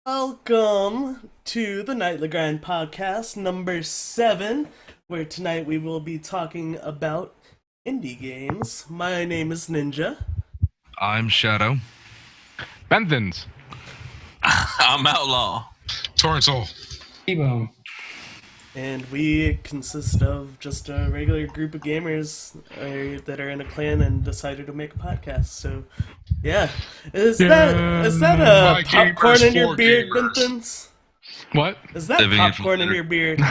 Welcome to the Nightly Grind podcast number 7, where tonight we will be talking about indie games. My name is Ninja. I'm Shadow. Benthans. I'm Outlaw. Torrensol. T-Bone. And we consist of just a regular group of gamers that are in a clan and decided to make a podcast. So, yeah. Is that My popcorn gamers in your for beard, gamers. Benthans? What? Is that Living it popcorn in later. your beard?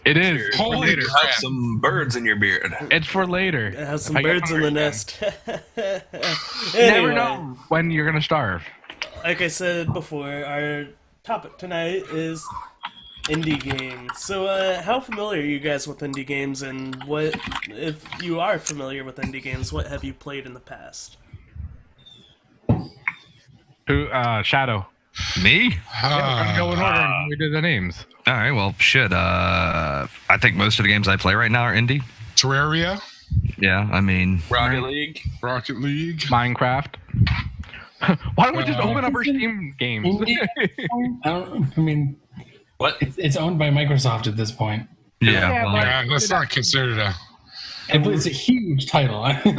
It is. Holy You have crap. some birds in your beard. It's for later. It has some If I get birds in the hungry nest. You never Anyway. know when you're gonna starve. Like I said before, our topic tonight is indie games. So, how familiar are you guys with indie games, and what, if you are familiar with indie games, what have you played in the past? Who? Shadow. Me? I'm going order and we did the names. All right. Well, shit. I think most of the games I play right now are indie. Terraria, Yeah. I mean, Rocket League. Rocket League. Minecraft. Why don't we just Well, open up our Steam games? I mean, What? it's owned by Microsoft at this point. yeah. Well, Yeah, that's not considered a. It's a huge title. I would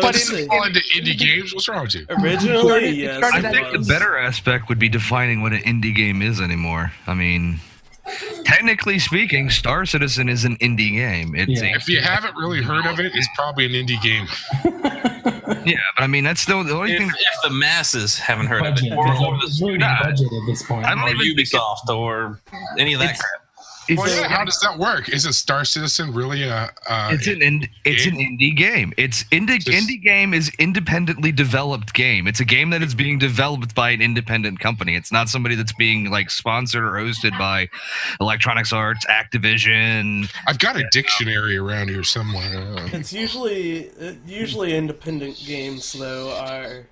But say, fall into indie games. What's wrong with you? originally, yes, started I it think the was. better aspect would be defining what an indie game is anymore. I mean, technically speaking, Star Citizen is an indie game. It's Yeah. If you haven't really heard of it, it's probably an indie game. yeah, but I mean that's still the only If, thing. if the masses haven't heard of budget. it, or It's really Nah. budget at this point. I'm or not even Ubisoft, or any of that It's- crap. Well, yeah, how does that work? Isn't Star Citizen really a? It's an indie game. Indie game is independently developed game. It's a game that is being developed by an independent company. It's not somebody that's being like sponsored or hosted by Electronics Arts, Activision. I've got a dictionary around here somewhere. It's usually independent games, though, are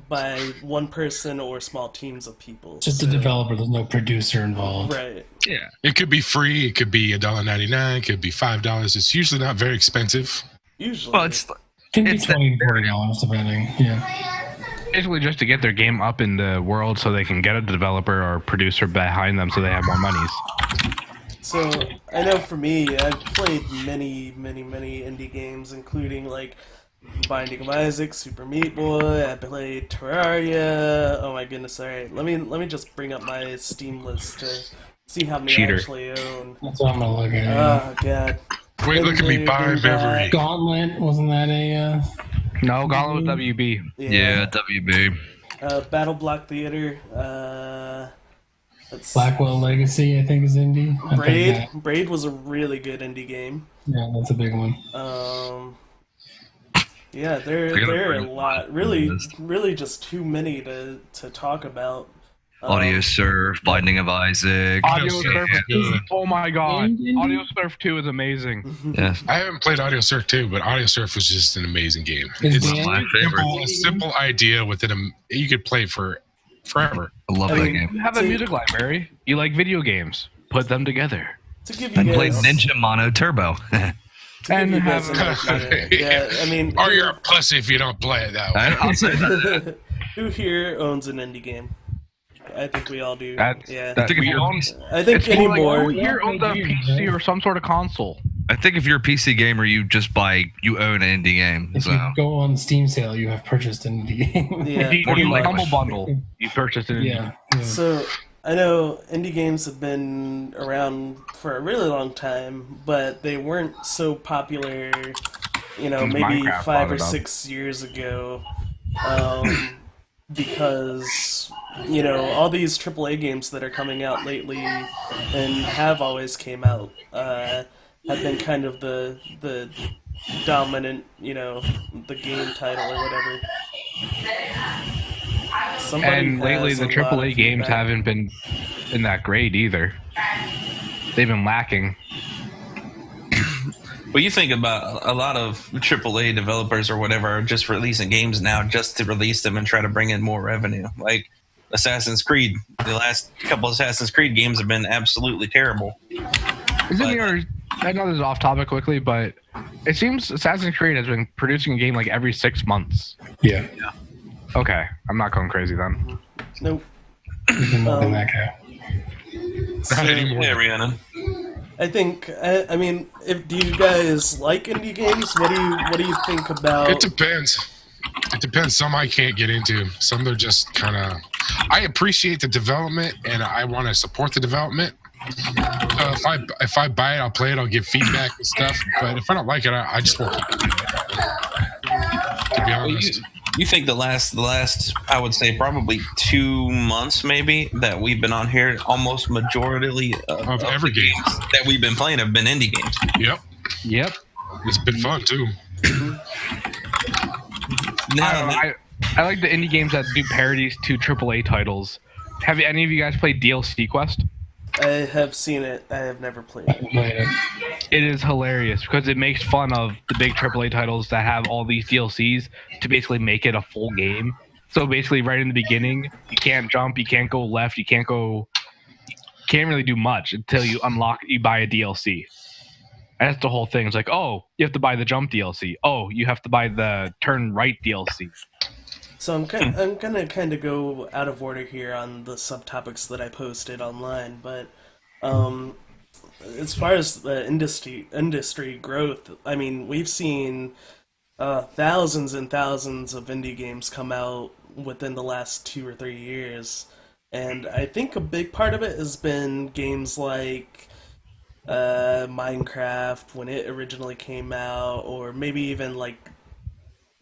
by one person or small teams of people. Just a So- developer. There's no producer involved. Right. Yeah. It could be free. It could be $1.99. It could be $5. It's usually not very expensive. Usually. Well, it's Can be It's $20 and $40 depending. Yeah. Basically, just to get their game up in the world, so they can get a developer or producer behind them, so they have more monies. So, I know for me, I've played many indie games, including, like, Binding of Isaac, Super Meat Boy, I played Terraria. Oh my goodness, alright. Let me just bring up my Steam list to see how many Cheater. I actually own. That's what I'm gonna look at. Oh god. Wait, look at me Been buying there, Beverly. Gauntlet, wasn't that a? No, Gauntlet was WB. yeah, WB. Battle Block Theater, let's Blackwell Legacy, I think, is indie. I played Braid. that. Braid was a really good indie game. Yeah, that's a big one. Yeah, there I gotta are a bring lot. up Really, the list. really just too many to talk about. Audio Surf, Binding of Isaac. Audio Yeah. Surf. Oh my god. Indie? Audio Surf 2 is amazing. Yes. I haven't played Audio Surf 2, but Audio Surf was just an amazing game. Is It's Dan- my favorite. a simple idea within you could play for forever. I love I that mean, game. You have a music library. You like video games. Put them together. To give I you played guys, Ninja Mono Turbo. to give and you guys have- an idea, yeah, I mean, Or you're a pussy if you don't play it that way. I'll say that. who here owns an indie game? I think we all do. That's, yeah, that, think if we you're- own, I think it's more like, anymore. oh, here owns a PC or some sort of console. I think if you're a PC gamer, you own an indie game. If So you go on Steam sale, you have purchased an indie game. Yeah, If you pretty do much. Humble Bundle, you purchased it. yeah. So I know indie games have been around for a really long time, but they weren't so popular, maybe Minecraft 5 brought or it up. 6 years ago, because all these AAA games that are coming out lately and have always came out have been kind of the dominant, the game title or whatever. Somebody And lately, has the a lot of AAA games feedback. haven't been that great either. They've been lacking. But you think about a lot of AAA developers or whatever are just releasing games now just to release them and try to bring in more revenue. Like Assassin's Creed, the last couple Assassin's Creed games have been absolutely terrible. Isn't But- your? I know this is off topic quickly, but it seems Assassin's Creed has been producing a game like every 6 months. Yeah. Okay, I'm not going crazy then. Nope. You can milk Um, that cow. Not anymore. Yeah, Rhiannon. I think. I mean, do you guys like indie games? What do you think about? It depends. It depends. Some I can't get into. Some they're just kind of. I appreciate the development and I want to support the development. If I buy it, I'll play it. I'll give feedback and stuff. But if I don't like it, I just won't keep playing it. To be honest. You think the last I would say probably 2 months maybe that we've been on here, almost majority Of every the game. games that we've been playing have been indie games. Yep. Yep. It's been fun too. Now, I like the indie games that do parodies to AAA titles. Have any of you guys played DLC Quest? I have seen it. I have never played it. Played it. It is hilarious because it makes fun of the big AAA titles that have all these DLCs to basically make it a full game. So basically, right in the beginning, you can't jump, you can't go left, you can't really do much until you buy a DLC. And that's the whole thing. It's like, oh, you have to buy the jump DLC. Oh, you have to buy the turn right DLC. So I'm gonna kind of go out of order here on the subtopics that I posted online, but as far as the industry growth, I mean, we've seen thousands and thousands of indie games come out within the last 2 or 3 years, and I think a big part of it has been games like Minecraft when it originally came out, or maybe even like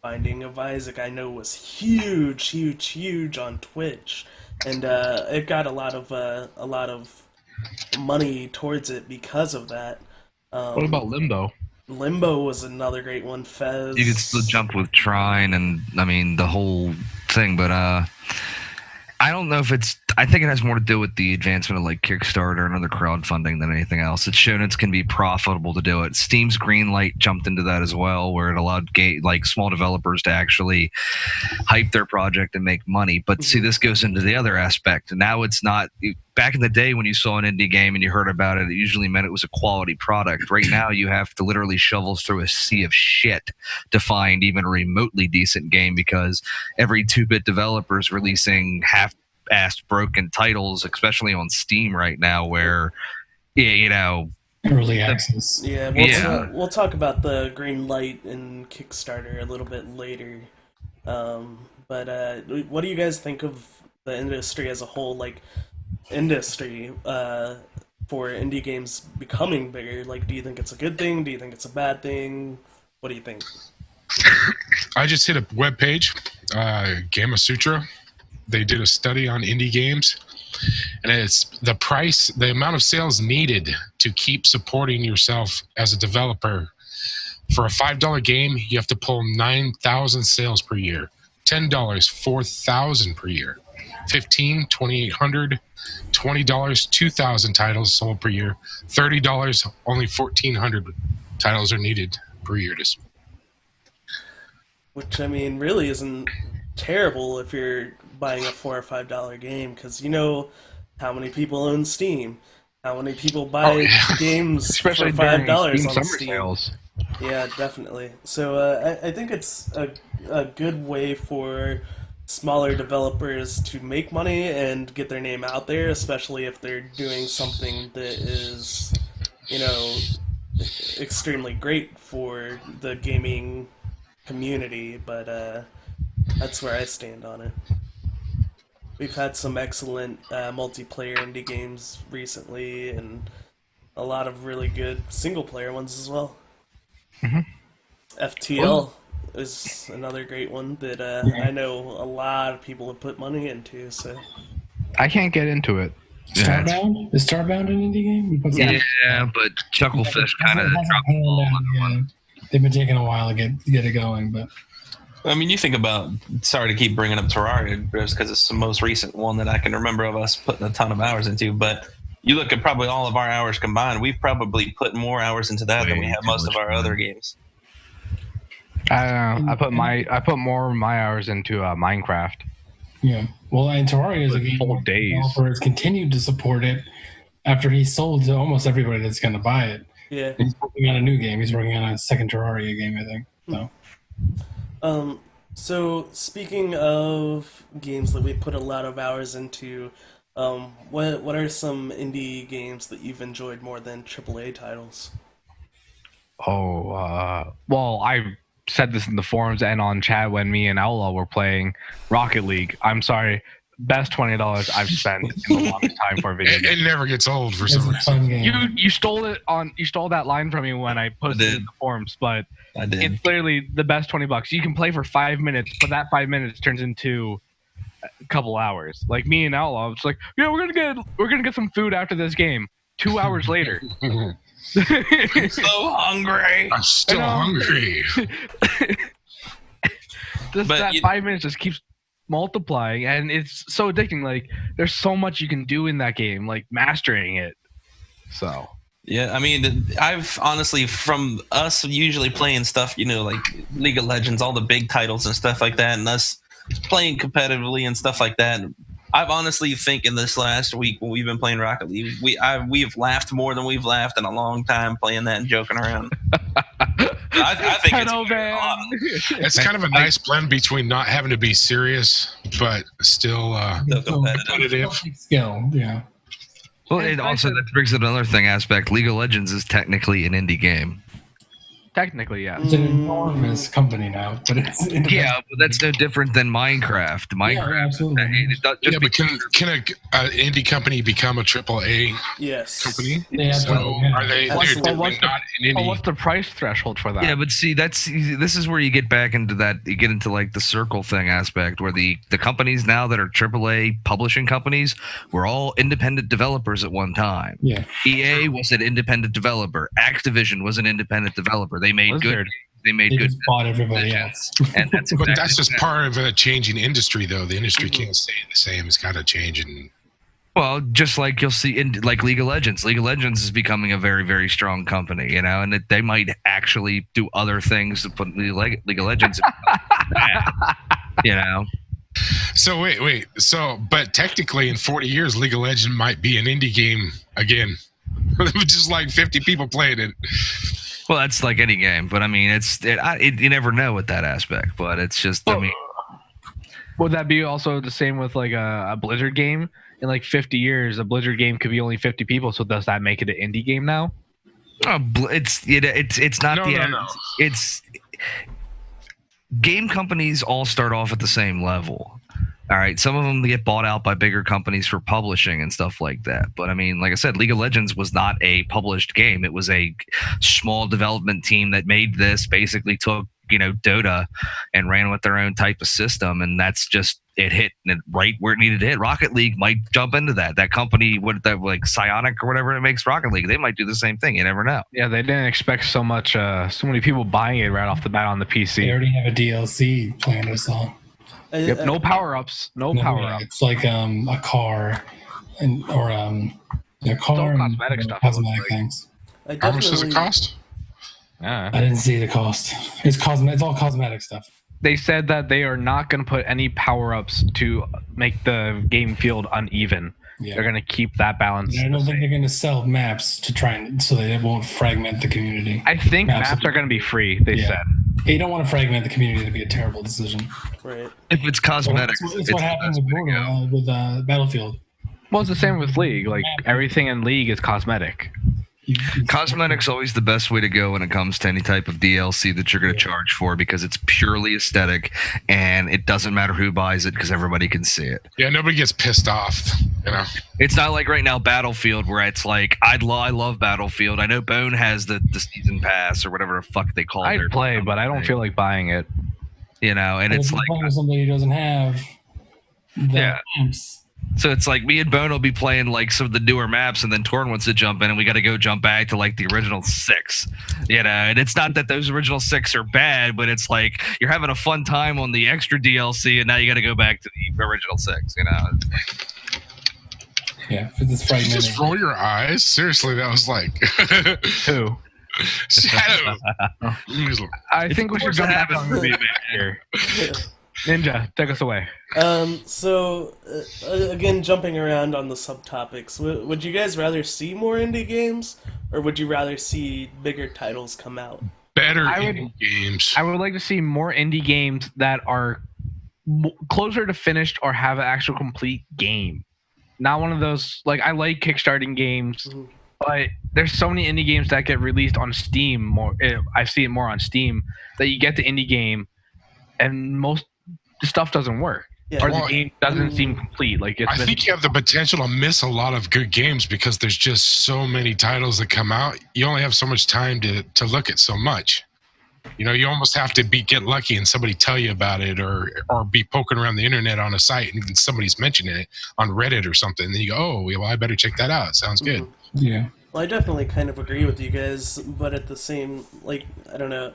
Binding of Isaac. I know was huge on Twitch, and it got a lot of money towards it because of that. What about Limbo? Limbo was another great one. Fez. You could still jump with Trine and I mean the whole thing, but I don't know if I think it has more to do with the advancement of like Kickstarter and other crowdfunding than anything else. It's shown it can be profitable to do it. Steam's Greenlight jumped into that as well, where it allowed small developers to actually hype their project and make money. But see, this goes into the other aspect. And now it's not. Back in the day when you saw an indie game and you heard about it, it usually meant it was a quality product. Right now, you have to literally shovel through a sea of shit to find even a remotely decent game because every 2-bit developer is releasing half-assed broken titles, especially on Steam right now, where, Early access. Yeah, we'll talk about the green light and Kickstarter a little bit later. But what do you guys think of the industry as a whole? Like, industry for indie games becoming bigger? Like, do you think it's a good thing? Do you think it's a bad thing? What do you think? I just hit a webpage, Gamma Sutra. They did a study on indie games, and it's the amount of sales needed to keep supporting yourself as a developer. For a $5 game, you have to pull 9,000 sales per year. $10, 4,000 per year. $15, 2,800. $20, 2,000 titles sold per year. $30, only 1,400 titles are needed per year. Which, I mean, really isn't terrible if you're buying a $4 or $5 game, because you know how many people own Steam, how many people buy games Especially for $5 during Steam on summer Steam. sales. Yeah, definitely. So I think it's a good way for smaller developers to make money and get their name out there, especially if they're doing something that is, extremely great for the gaming community. But that's where I stand on it. We've had some excellent multiplayer indie games recently, and a lot of really good single-player ones as well. Mm-hmm. FTL is another great one that I know a lot of people have put money into. So I can't get into it. Starbound? Is Starbound an indie game? Yeah, but Chucklefish kind of dropped the ball on that one. They've been taking a while to get it going, but I mean, you think about, sorry to keep bringing up Terraria just because it's the most recent one that I can remember of us putting a ton of hours into, but you look at probably all of our hours combined, we've probably put more hours into that than we have most of our other games. I put more of my hours into Minecraft. yeah. Well, and Terraria is a game Full days. developer has continued to support it after he sold to almost everybody that's going to buy it. yeah. He's working on a new game. He's working on a second Terraria game, I think. So So speaking of games that we put a lot of hours into, What are some indie games that you've enjoyed more than AAA titles? Well, I said this in the forums and on chat when me and Outlaw were playing Rocket League. I'm sorry, best $20 I've spent in the longest time for a video game. It never gets old for It's some a reason. fun game. You stole that line from me when I posted it in the forums, but I did. it's literally the best $20. You can play for 5 minutes, but that 5 minutes turns into a couple hours. Like me and Outlaw, it's like, yeah, we're gonna get some food after this game. 2 hours later. I'm so hungry. I'm still I know. hungry. But 5 minutes just keeps multiplying, and it's so addicting. Like, there's so much you can do in that game, like mastering it. So Yeah, I mean, I've honestly, from us usually playing stuff, like League of Legends, all the big titles and stuff like that, and us playing competitively and stuff like that. I've honestly think in this last week when we've been playing Rocket League, we've laughed more than we've laughed in a long time playing that and joking around. I think it's fun. It's kind of a nice blend between not having to be serious, but still So competitive. competitive. Skill, yeah. Well, it also that brings up another thing aspect. League of Legends is technically an indie game. Technically, yeah. It's an enormous company now, but it's Yeah, but that's no different than Minecraft. Minecraft, absolutely. it does- just Yeah, but can an indie company become a AAA Yes. company? They So absolutely are they? What's- They're what's definitely not an Oh, indie. what's the price threshold for that? Yeah, but see, this is where you get back into that. You get into like the circle thing aspect, where the companies now that are AAA publishing companies were all independent developers at one time. Yeah. EA was an independent developer. Activision was an independent developer. They made Blizzard. They made They good. just bought everybody else. And that's But exactly that's just that. part of a changing industry, though. The industry can't stay the same. It's got to change. And Well, just like you'll see in like League of Legends. League of Legends is becoming a very, very strong company, and they might actually do other things to put League of Legends. so wait. So, but technically, in 40 years, League of Legends might be an indie game again. Just like 50 people playing it. Well, that's like any game, but I mean, you never know with that aspect. But it's just, I mean, Would that be also the same with like a Blizzard game? In like 50 years, a Blizzard game could be only 50 people. So does that make it an indie game now? it's not No. It's game companies all start off at the same level. All right, some of them get bought out by bigger companies for publishing and stuff like that. But I mean, like I said, League of Legends was not a published game. It was a small development team that made this, basically took, Dota and ran with their own type of system. And that's just, it hit right where it needed to hit. Rocket League might jump into that. That company, like Psionic or whatever it makes Rocket League, they might do the same thing. You never know. Yeah, they didn't expect so many people buying it right off the bat on the They PC. already have a DLC planned or so. Yep, no power ups. No No, power yeah, ups. It's like a car, or a car and cosmetic stuff, it looks cosmetic like. things. How much does it cost? Yeah. I didn't see the cost. It's It's all cosmetic stuff. They said that they are not going to put any power ups to make the game field uneven. Yeah. They're going to keep that balance. And I don't think they're going to sell maps to try and so they won't fragment the community. I think Maps maps are going to be free. They Yeah. said. You don't want to fragment the community. It'd be a terrible decision. Right. If it's cosmetics, It's what happened with Borderlands, with Battlefield. Well, it's the same with League. Like everything in League is cosmetic. Cosmetics always the best way to go when it comes to any type of DLC that you're going to charge for, because it's purely aesthetic and it doesn't matter who buys it because everybody can see it. Yeah, nobody gets pissed off. It's not like right now Battlefield where it's like I love Battlefield. I know Bone has the season pass or whatever the fuck they call it. I'd play, but I don't feel like buying it. And If it's you're like, playing with somebody who doesn't have the Yeah. maps. so it's like me and Bone will be playing like some of the newer maps, and then Torn wants to jump in, and we got to go jump back to like the original 6. And it's not that those original 6 are bad, but it's like you're having a fun time on the extra DLC, and now you got to go back to the original 6. Yeah, for this Did you fragmented. just roll your eyes? Seriously, that was like Who? Shadow. I think we should course jump it back happens. on the main here. Ninja, take us away. Again, jumping around on the subtopics, would you guys rather see more indie games, or would you rather see bigger titles come out? Better I would- indie games. I would like to see more indie games that are closer to finished or have an actual complete game. not one of those. Like, I like kickstarting games, Mhm. but there's so many indie games that get released on Steam. I see it more on Steam that you get the indie game, and most the stuff doesn't work, Yeah, or Well, the game doesn't seem complete. Like I think you have the potential to miss a lot of good games because there's just so many titles that come out. You only have so much time to look at so much. You almost have to get lucky and somebody tell you about it, or be poking around the internet on a site and somebody's mentioning it on Reddit or something. And then you go, oh, well, I better check that out. Sounds good. Mhm. Yeah. Well, I definitely kind of agree with you guys, but at the same, like, I don't know,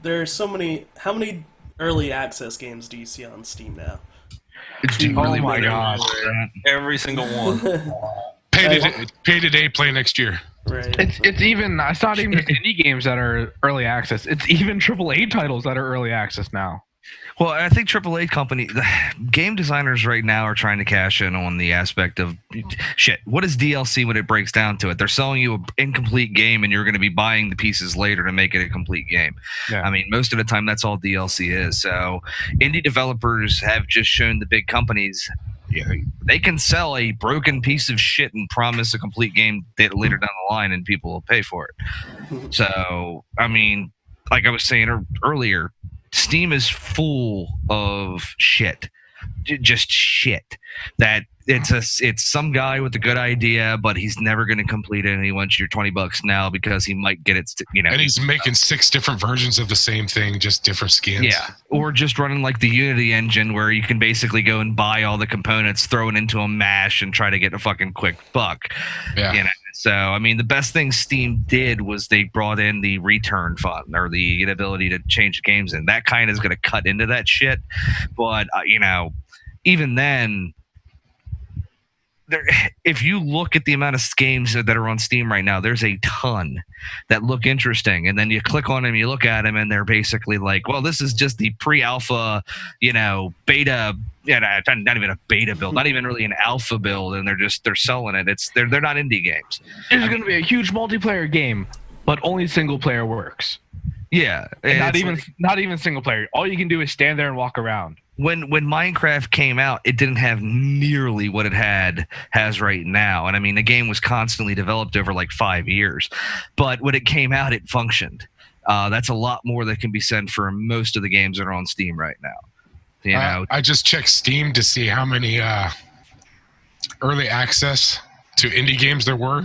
there are so many. How many early access games do you see on Steam now? Do you Oh really my want to God. know that? Every single one. Pay today, play next year. Right. It's even. It's not even just indie games that are early access. It's even AAA titles that are early access now. Well, I think game designers right now are trying to cash in on the aspect of shit. What is DLC when it breaks down to it? They're selling you an incomplete game, and you're going to be buying the pieces later to make it a complete game. Yeah. I mean, most of the time, that's all DLC is. So, indie developers have just shown the big companies they can sell a broken piece of shit and promise a complete game later down the line, and people will pay for it. So, I mean, like I was saying earlier, Steam is full of shit, just shit. That it's some guy with a good idea, but he's never going to complete it, and he wants your $20 now because he might get it. And he's making 6 different versions of the same thing, just different skins. Yeah, or just running like the Unity engine where you can basically go and buy all the components, throw it into a mash, and try to get a fucking quick buck. Yeah. So, I mean, the best thing Steam did was they brought in the return fund or the ability to change games, and that kind of is going to cut into that shit. But, even then, if you look at the amount of games that are on Steam right now, there's a ton that look interesting, and then you click on them, you look at them, and they're basically like, well, this is just the pre-alpha, beta, not even a beta build, not even really an alpha build, and they're selling it. They're not indie games. There's going to be a huge multiplayer game, but only single player works. Yeah, And it's not even single player. All you can do is stand there and walk around. when Minecraft came out, it didn't have nearly what it has right now. And I mean, the game was constantly developed over like 5 years, but when it came out, it functioned. That's a lot more that can be said for most of the games that are on Steam right now. I just checked Steam to see how many early access to indie games there were.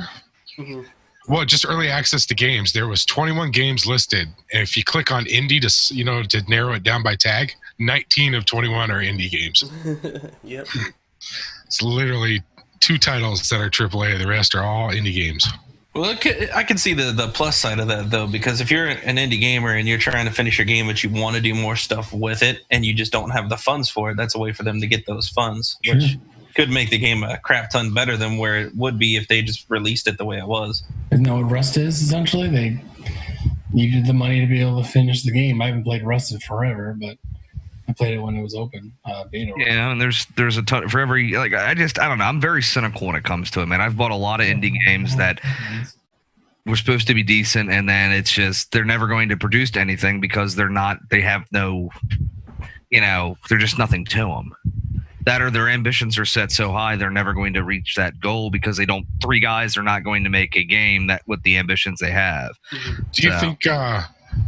Mhm. Well, just early access to games. There was 21 games listed, and if you click on indie to narrow it down by tag, 19 of 21 are indie games. Yep. It's literally 2 titles that are AAA. The rest are all indie games. Well, I can see the plus side of that, though, because if you're an indie gamer and you're trying to finish your game, but you want to do more stuff with it, and you just don't have the funds for it, that's a way for them to get those funds, which could make the game a crap ton better than where it would be if they just released it the way it was. Isn't that what Rust is, essentially? They needed the money to be able to finish the game. I haven't played Rust in forever, but I played it when it was open, beta. Yeah, and there's a ton for every I don't know. I'm very cynical when it comes to it, man. I've bought a lot of indie games that were supposed to be decent, and then it's just they're never going to produce anything because they have no, they're just nothing to them. That or their ambitions are set so high they're never going to reach that goal because three guys are not going to make a game that with the ambitions they have. Do you think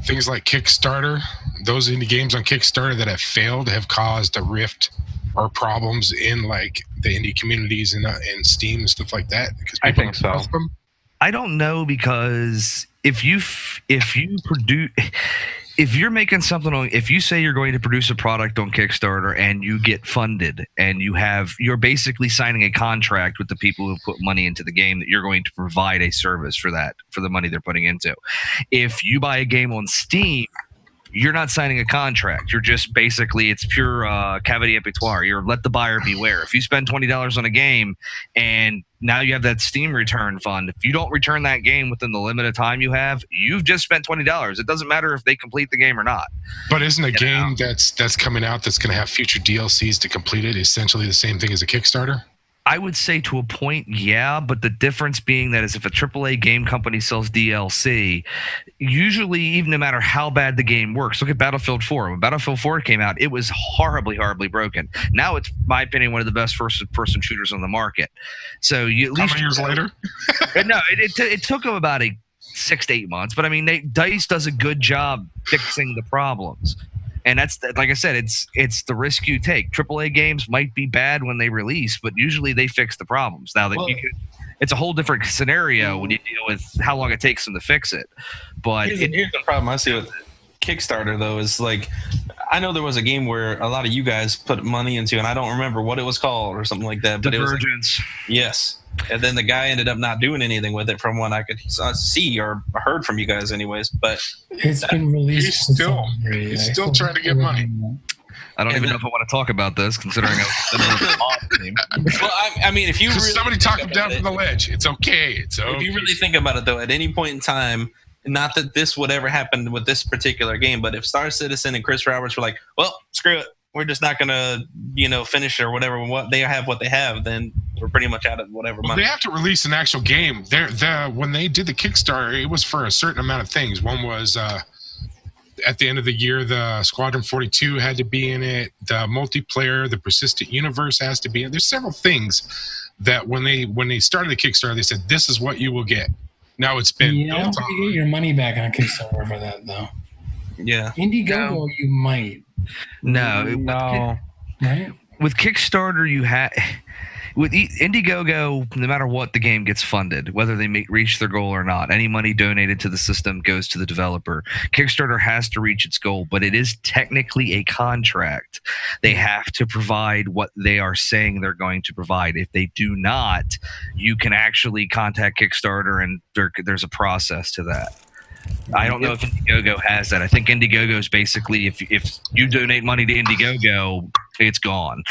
things like Kickstarter, those indie games on Kickstarter that have failed, have caused a rift or problems in like the indie communities and Steam and stuff like that? Because I people think don't so. trust them? I don't know, because if you produce, if you're making something on, if you say you're going to produce a product on Kickstarter and you get funded and you're basically signing a contract with the people who put money into the game that you're going to provide a service for the money they're putting into. If you buy a game on Steam, you're not signing a contract. You're just basically, it's pure cavity emptoire. You're let the buyer beware. If you spend $20 on a game and now you have that Steam return fund, if you don't return that game within the limited time you have, you've just spent $20. It doesn't matter if they complete the game or not. But isn't a game that's coming out that's going to have future DLCs to complete it essentially the same thing as a Kickstarter? I would say to a point, yeah, but the difference being that is if a AAA game company sells DLC, usually, even no matter how bad the game works, look at Battlefield 4. When Battlefield 4 came out, it was horribly, horribly broken. Now it's, in my opinion, one of the best first-person shooters on the market. So you at How least many years later? no, it took them about 6 to 8 months, but I mean, DICE does a good job fixing the problems. And that's, like I said, it's the risk you take. AAA games might be bad when they release, but usually they fix the problems. Now that it's a whole different scenario when you deal with how long it takes them to fix it. But Here's the problem I see with Kickstarter, though, is like, I know there was a game where a lot of you guys put money into, and I don't remember what it was called or something like that. But Divergence. It was like, yes. And then the guy ended up not doing anything with it from what I could see or heard from you guys anyways. But It's been released. He's still trying to get money. I don't even know if I want to talk about this, considering I was in the off team. Well, I mean, if you really somebody talk him down from the ledge. It's okay. It's okay. If you really think about it, though, at any point in time, not that this would ever happen with this particular game, but if Star Citizen and Chris Roberts were like, well, screw it, we're just not going to, finish it or whatever, what they have, then we're pretty much out of whatever money. They have to release an actual game. When they did the Kickstarter, it was for a certain amount of things. One was at the end of the year, the Squadron 42 had to be in it. The multiplayer, the persistent universe has to be in it. There's several things that when they started the Kickstarter, they said, this is what you will get. Now it's been I don't think you get your money back on Kickstarter for that, though. Yeah. Indiegogo, you might. No. Right? With Kickstarter, you have with Indiegogo, no matter what, the game gets funded, whether they reach their goal or not. Any money donated to the system goes to the developer. Kickstarter has to reach its goal, but it is technically a contract. They have to provide what they are saying they're going to provide. If they do not, you can actually contact Kickstarter, and there's a process to that. I don't know if Indiegogo has that. I think Indiegogo is basically if you donate money to Indiegogo, it's gone.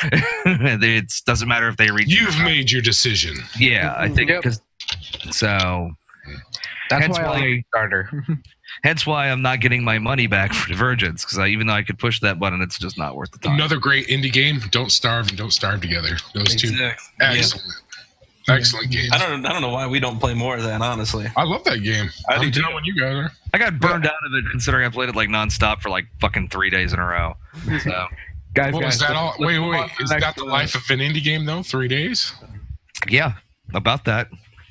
It doesn't matter if they reach. You've made your decision. Yeah, I think because so. That's Hence why I why- like Kickstarter. Hence why I'm not getting my money back for Divergence, because even though I could push that button, it's just not worth the time. Another great indie game. Don't Starve and Don't Starve Together. Those two, excellent, excellent games. I don't know why we don't play more of that, honestly. I love that game. I do I'm too. down when you guys are. I got burned out of it considering I played it like nonstop for like fucking 3 days in a row. So Guys, What was that all? Wait. Is that the life of an indie game though? 3 days? yeah, about that.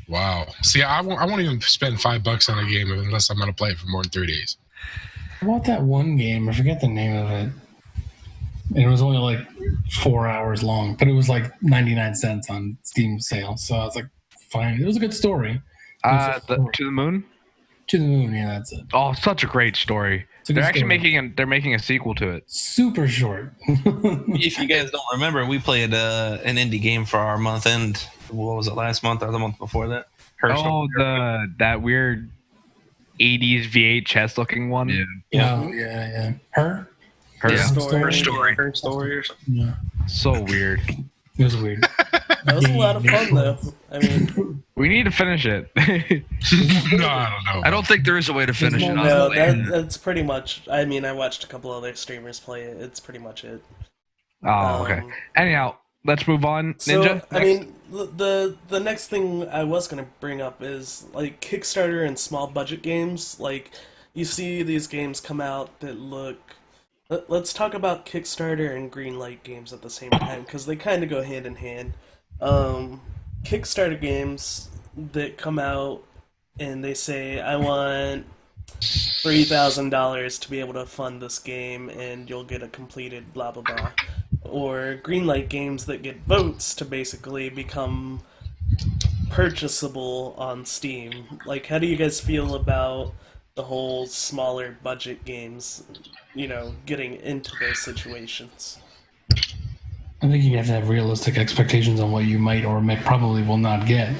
Wow. See, I won't even spend $5 on a game unless I'm going to play it for more than 3 days. How about that one game? I forget the name of it. And it was only like 4 hours long, but it was like 99 cents on Steam sale. So I was like, fine. It was a good story. To the Moon. To the Moon, yeah, that's it. Oh, such a great story. It's a good They're actually story. they're making a sequel to it. Super short. If you guys don't remember, we played an indie game for our month end. What was it, last month or the month before that? Oh, that weird 80s VHS looking one. Yeah. Her Yeah. story. Her story or something. Yeah. So weird. It was weird. That was a lot of fun, though. I mean, We need to finish it. No, I don't know. I don't think there is a way to finish it. no, Honestly. that's pretty much. I mean, I watched a couple other streamers play it. It's pretty much it. Oh, okay. Anyhow, let's move on. So, Ninja. I mean, the next thing I was gonna bring up is like Kickstarter and small budget games. Like, you see these games come out that look. Let's talk about Kickstarter and Greenlight games at the same time because they kind of go hand in hand. Kickstarter games that come out and they say, "I want $3,000 to be able to fund this game, and you'll get a completed blah blah blah." Or Greenlight games that get votes to basically become purchasable on Steam. Like, how do you guys feel about the whole smaller budget games, getting into those situations? I think you have to have realistic expectations on what you might or probably will not get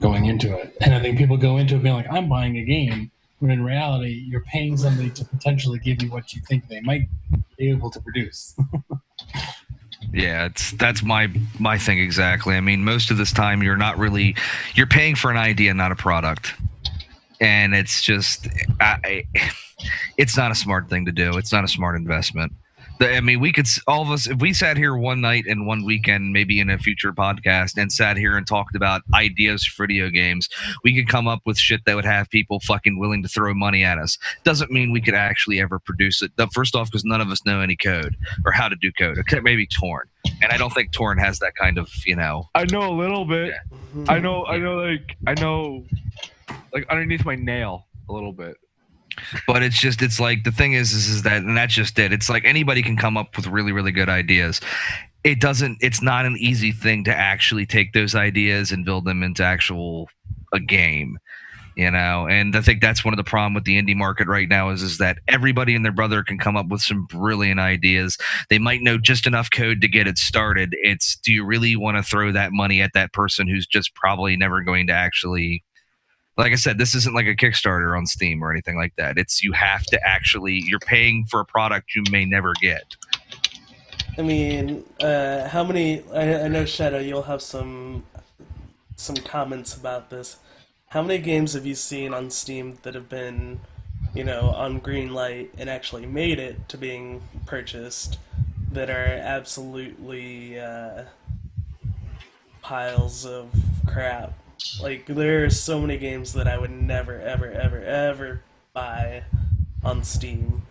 going into it. And I think people go into it being like, I'm buying a game, when in reality, you're paying somebody to potentially give you what you think they might be able to produce. Yeah, that's my thing exactly. I mean, most of this time you're paying for an idea, not a product, and it's just it's not a smart thing to do. It's not a smart investment. I mean, we could all of us if we sat here one night and one weekend, maybe in a future podcast, and sat here and talked about ideas for video games, we could come up with shit that would have people fucking willing to throw money at us. Doesn't mean we could actually ever produce it. First off, because none of us know any code or how to do code, except maybe Torn, and I don't think Torn has that kind of, you know. I know a little bit. I know like underneath my nail a little bit. But it's like the thing is that, and that's just it. It's like anybody can come up with really, really good ideas. It's not an easy thing to actually take those ideas and build them into a game, you know? And I think that's one of the problem with the indie market right now is that everybody and their brother can come up with some brilliant ideas. They might know just enough code to get it started. It's, do you really want to throw that money at that person who's just probably never going to actually, like I said, this isn't like a Kickstarter on Steam or anything like that. It's you have to actually, you're paying for a product you may never get. I mean, how many? I know Shadow, you'll have some comments about this. How many games have you seen on Steam that have been, you know, on Greenlight and actually made it to being purchased that are absolutely piles of crap? Like, there are so many games that I would never, ever, ever, ever buy on Steam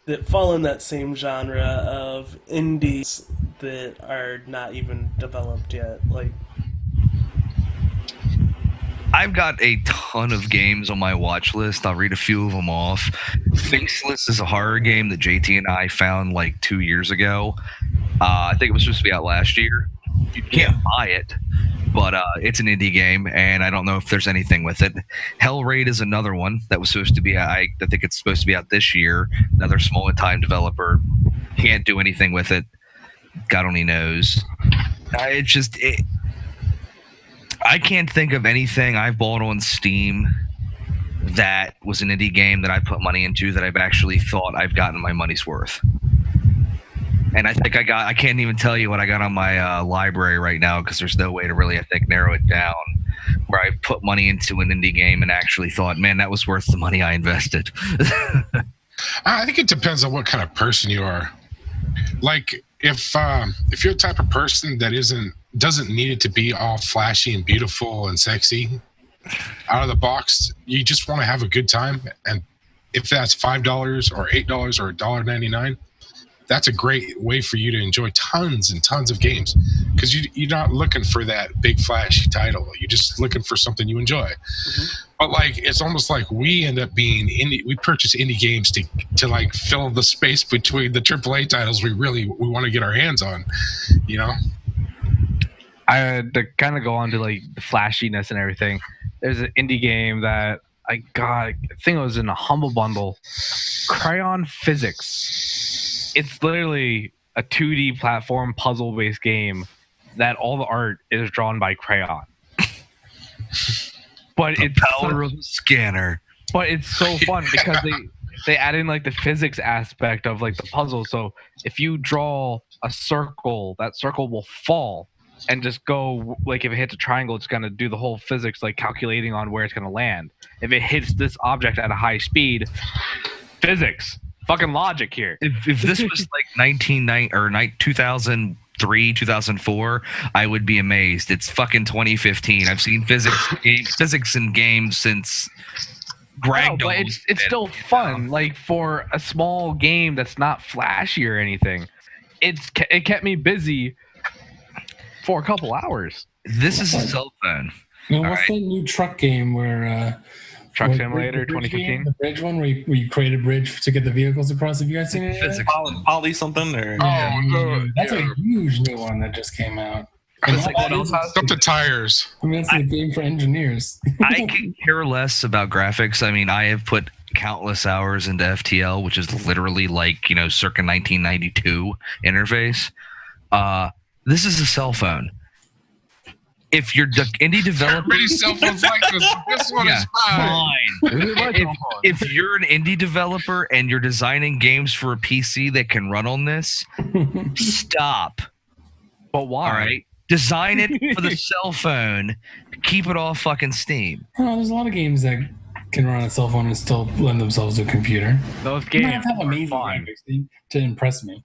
that fall in that same genre of indies that are not even developed yet. Like, I've got a ton of games on my watch list. I'll read a few of them off. Faceless is a horror game that JT and I found like 2 years ago. I think it was supposed to be out last year. You can't buy it, but it's an indie game, and I don't know if there's anything with it. Hellraid is another one that was supposed to be. I think it's supposed to be out this year. Another small-time developer. Can't do anything with it. God only knows. I can't think of anything I've bought on Steam that was an indie game that I put money into that I've actually thought I've gotten my money's worth. And I think I can't even tell you what I got on my library right now because there's no way to really, I think, narrow it down where I put money into an indie game and actually thought, man, that was worth the money I invested. I think it depends on what kind of person you are. Like, if you're the type of person that doesn't need it to be all flashy and beautiful and sexy out of the box, you just want to have a good time, and if that's $5 or $8 or $1.99, that's a great way for you to enjoy tons and tons of games because you're not looking for that big flashy title. You're just looking for something you enjoy. Mm-hmm. But like, it's almost like we end up being indie. We purchase indie games to like fill the space between the AAA titles we want to get our hands on, you know? To kind of go on to like the flashiness and everything, there's an indie game that I got, I think it was in a Humble Bundle, Crayon Physics. It's literally a 2D platform puzzle-based game that all the art is drawn by crayon. But the power of the scanner. But it's so fun because they add in like the physics aspect of like the puzzle. So if you draw a circle, that circle will fall and just go, like if it hits a triangle, it's going to do the whole physics, like calculating on where it's going to land. If it hits this object at a high speed, physics. Fucking logic here. If this was like 2003, 2004, I would be amazed. It's fucking 2015. I've seen physics in games since Ragdoll. No, but it's still fun. Like for a small game that's not flashy or anything, it kept me busy for a couple hours. This is a cell phone. Now, what's that new truck game where? Truck Simulator 2015. The bridge one where you create a bridge to get the vehicles across. Have you guys seen it? Poly something? Or? That's a huge new one that just came out. Stop the tires. I mean, that's a game for engineers. I could care less about graphics. I mean, I have put countless hours into FTL, which is literally like, you know, circa 1992 interface. This is a cell phone. If you're the indie developer, many cell phones like this one is fine. If you're an indie developer and you're designing games for a PC that can run on this, stop. But why? All right, design it for the cell phone. Keep it off fucking Steam. Oh, there's a lot of games that can run on a cell phone and still lend themselves to a computer. Those You don't games have to have are amazing fun. graphics to impress me.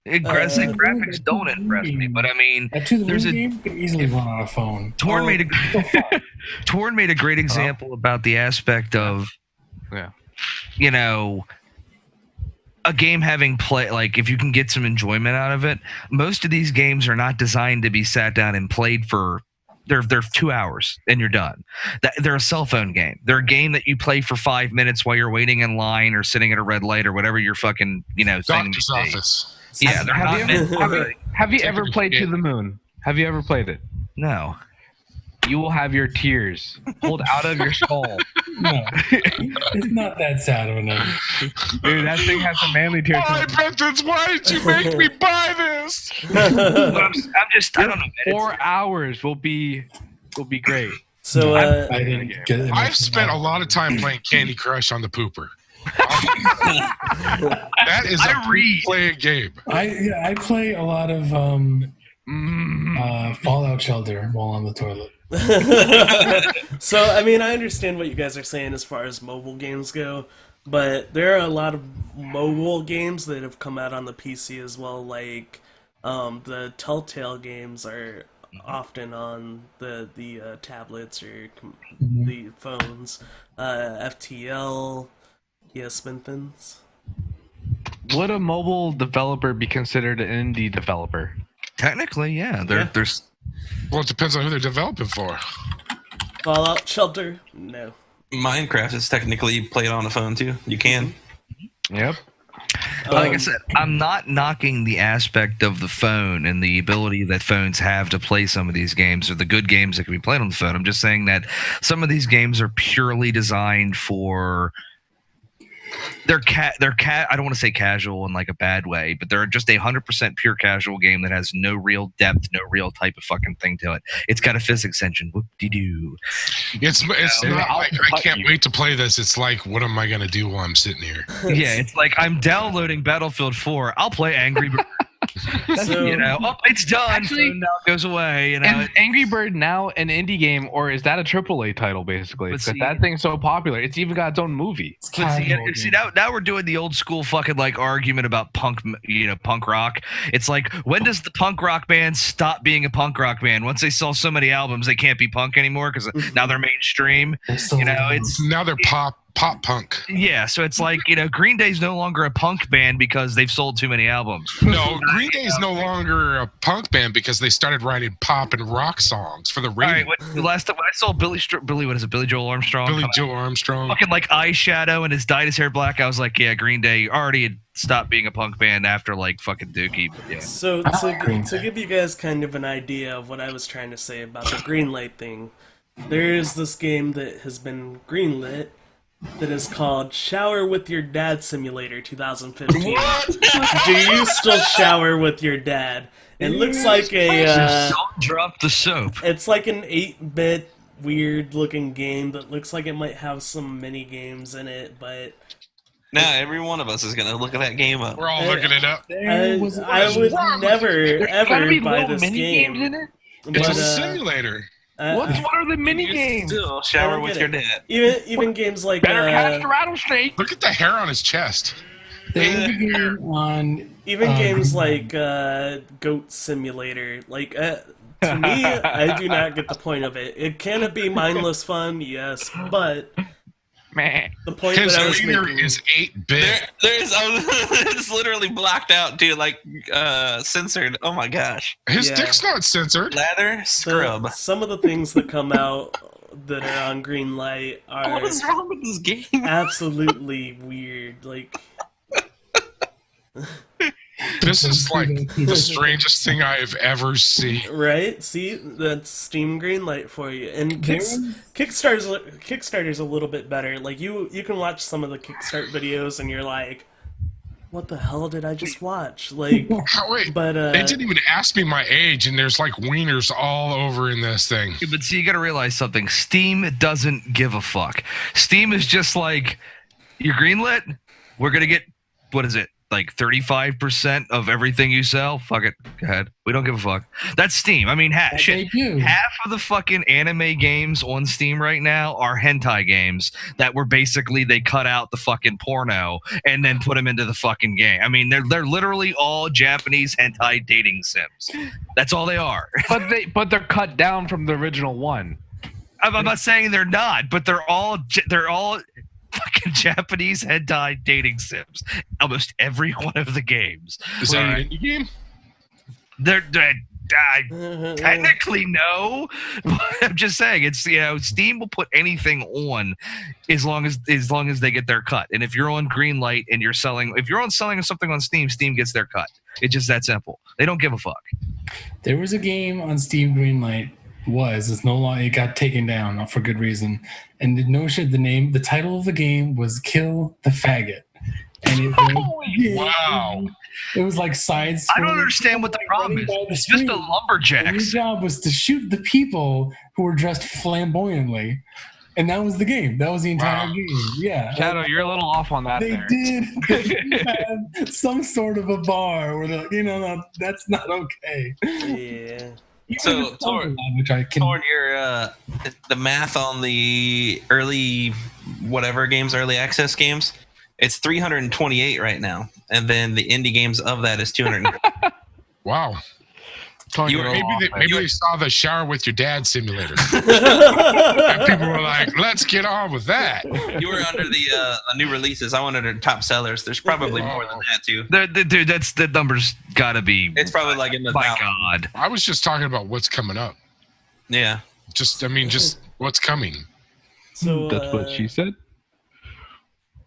Aggressive Uh, graphics don't impress me, but I mean, That To the there's Moon a game could easily run on a phone. Torn made a Torn made a great example about the aspect of, Yeah. you know, a game having play, like if you can get some enjoyment out of it. Most of these games are not designed to be sat down and played for. They're 2 hours and you're done. They're a cell phone game. They're a game that you play for 5 minutes while you're waiting in line or sitting at a red light or whatever your fucking thing. Doctor's may be. office. Yeah, they're not meant to be. Have you ever played To the Moon? Have you ever played it? No. You will have your tears pulled out of your skull. No, it's not that sad of a name. Dude, that thing has some manly tears. Why, Benton? Why did you make me buy this? But I'm just, I don't know. man. 4 hours will be great. So, I didn't get it. I've spent a lot of time playing Candy Crush on the pooper. That is I read. play game. I play a lot of Fallout Shelter while on the toilet. so I mean, I understand what you guys are saying as far as mobile games go, but there are a lot of mobile games that have come out on the PC as well. Like the Telltale games are often on the tablets or the phones. FTL, yes, Minthins. Would a mobile developer be considered an indie developer? Technically, yeah. Yeah. There's Well, it depends on who they're developing for. Fallout Shelter, no. Minecraft is technically played on a phone too. You can. Yep. like I said, I'm not knocking the aspect of the phone and the ability that phones have to play some of these games or the good games that can be played on the phone. I'm just saying that some of these games are purely designed for they're I don't want to say casual in like a bad way, but they're just 100% pure casual game that has no real depth, no real type of fucking thing to it. It's got a physics engine. Whoop-de-doo. It's not I'll like I cut can't you. wait to play this. It's like, what am I going to do while I'm sitting here? Yeah, it's like I'm downloading Battlefield 4. I'll play Angry Birds. So, It's done. Actually- so now it goes away. Is Angry Bird now an indie game, or is that a AAA title basically? But Because see- that thing's so popular, it's even got its own movie. It's But casual see, game. now we're doing the old school fucking like argument about punk rock. It's like, when does the punk rock band stop being a punk rock band? Once they sell so many albums, they can't be punk anymore because now they're mainstream. They're still It's Now they're pop punk. yeah. So it's like Green Day's no longer a punk band because they've sold too many albums. No, Green Day is no longer a punk band because they started writing pop and rock songs for the All radio. right, the last time when I saw Billy Joel Armstrong, Billy come out, Joe Armstrong. fucking like eyeshadow and dyed his hair black, I was like, yeah, Green Day already had stopped being a punk band after like fucking Dookie. But yeah. So I like Green to Day. give you guys kind of an idea of what I was trying to say about the greenlight thing, there's this game that has been greenlit that is called Shower with Your Dad Simulator 2015. Do you still shower with your dad? It looks like Don't drop the soap. it's like an 8-bit weird looking game that looks like it might have some mini games in it, but Now every one of us is gonna look at that game up. We're all looking it up. There was I would never There's gotta ever be buy little this mini game. games in it. It's But, a simulator. What are the mini You games? still I shower don't with get your it. dad. Even games like Better catch the rattlesnake. Look at the hair on his chest. there was a game on even games like Goat Simulator, like to me, I do not get the point of it. It can be mindless fun, yes, but Man. the point His that I was wiener making is 8-bit. There's it's literally blocked out, dude. Like censored. Oh my gosh. His Yeah. dick's not censored. Lather scrub. some of the things that come out that are on green light are What is wrong with this game? absolutely weird. Like, This is like the strangest thing I've ever seen. right? See, that's Steam Greenlight for you. And Kickstarter's a little bit better. Like you can watch some of the Kickstart videos and you're like, what the hell did I just watch? Like, Wait, but they didn't even ask me my age, and there's like wieners all over in this thing. Yeah, but see, you got to realize something. Steam doesn't give a fuck. Steam is just like, you're greenlit. We're gonna get, what is it, like 35% of everything you sell. Fuck it. Go ahead. We don't give a fuck. That's Steam. I mean, That shit. they do. Half of the fucking anime games on Steam right now are hentai games that were basically they cut out the fucking porno and then put them into the fucking game. I mean, they're literally all Japanese hentai dating sims. That's all they are. But they're cut down from the original one. I'm not saying they're not, but they're all fucking Japanese hentai dating sims. Almost every one of the games. Is that an indie game? They're technically no. I'm just saying it's Steam will put anything on as long as they get their cut. And if you're on Greenlight and selling something on Steam, Steam gets their cut. It's just that simple. They don't give a fuck. There was a game on Steam Greenlight. It's no longer. It got taken down, not for good reason. And the title of the game was "Kill the Faggot." And it was, Wow. It was like side. I don't understand what the problem is. It's just a And your lumberjacks. job was to shoot the people who were dressed flamboyantly, and that was the game. That was the entire Wow. game. Yeah. Shadow, you're a little off on that They there. did have some sort of a bar where no, that's not okay. Yeah. So, Torn, which I can. Torn, your the math on the early whatever games, early access games, it's 328 right now, and then the indie games of that is 200. Wow. Tony, You you're a were- little Maybe off there. maybe they saw the shower with your dad simulator. And people were like, let's get on with that. You were under the new releases. I wanted the top sellers. There's probably more than that too. Dude, that's the numbers gotta be. It's probably like in the My thousands. God. I was just talking about what's coming up. Yeah. Just what's coming. So That's what she said.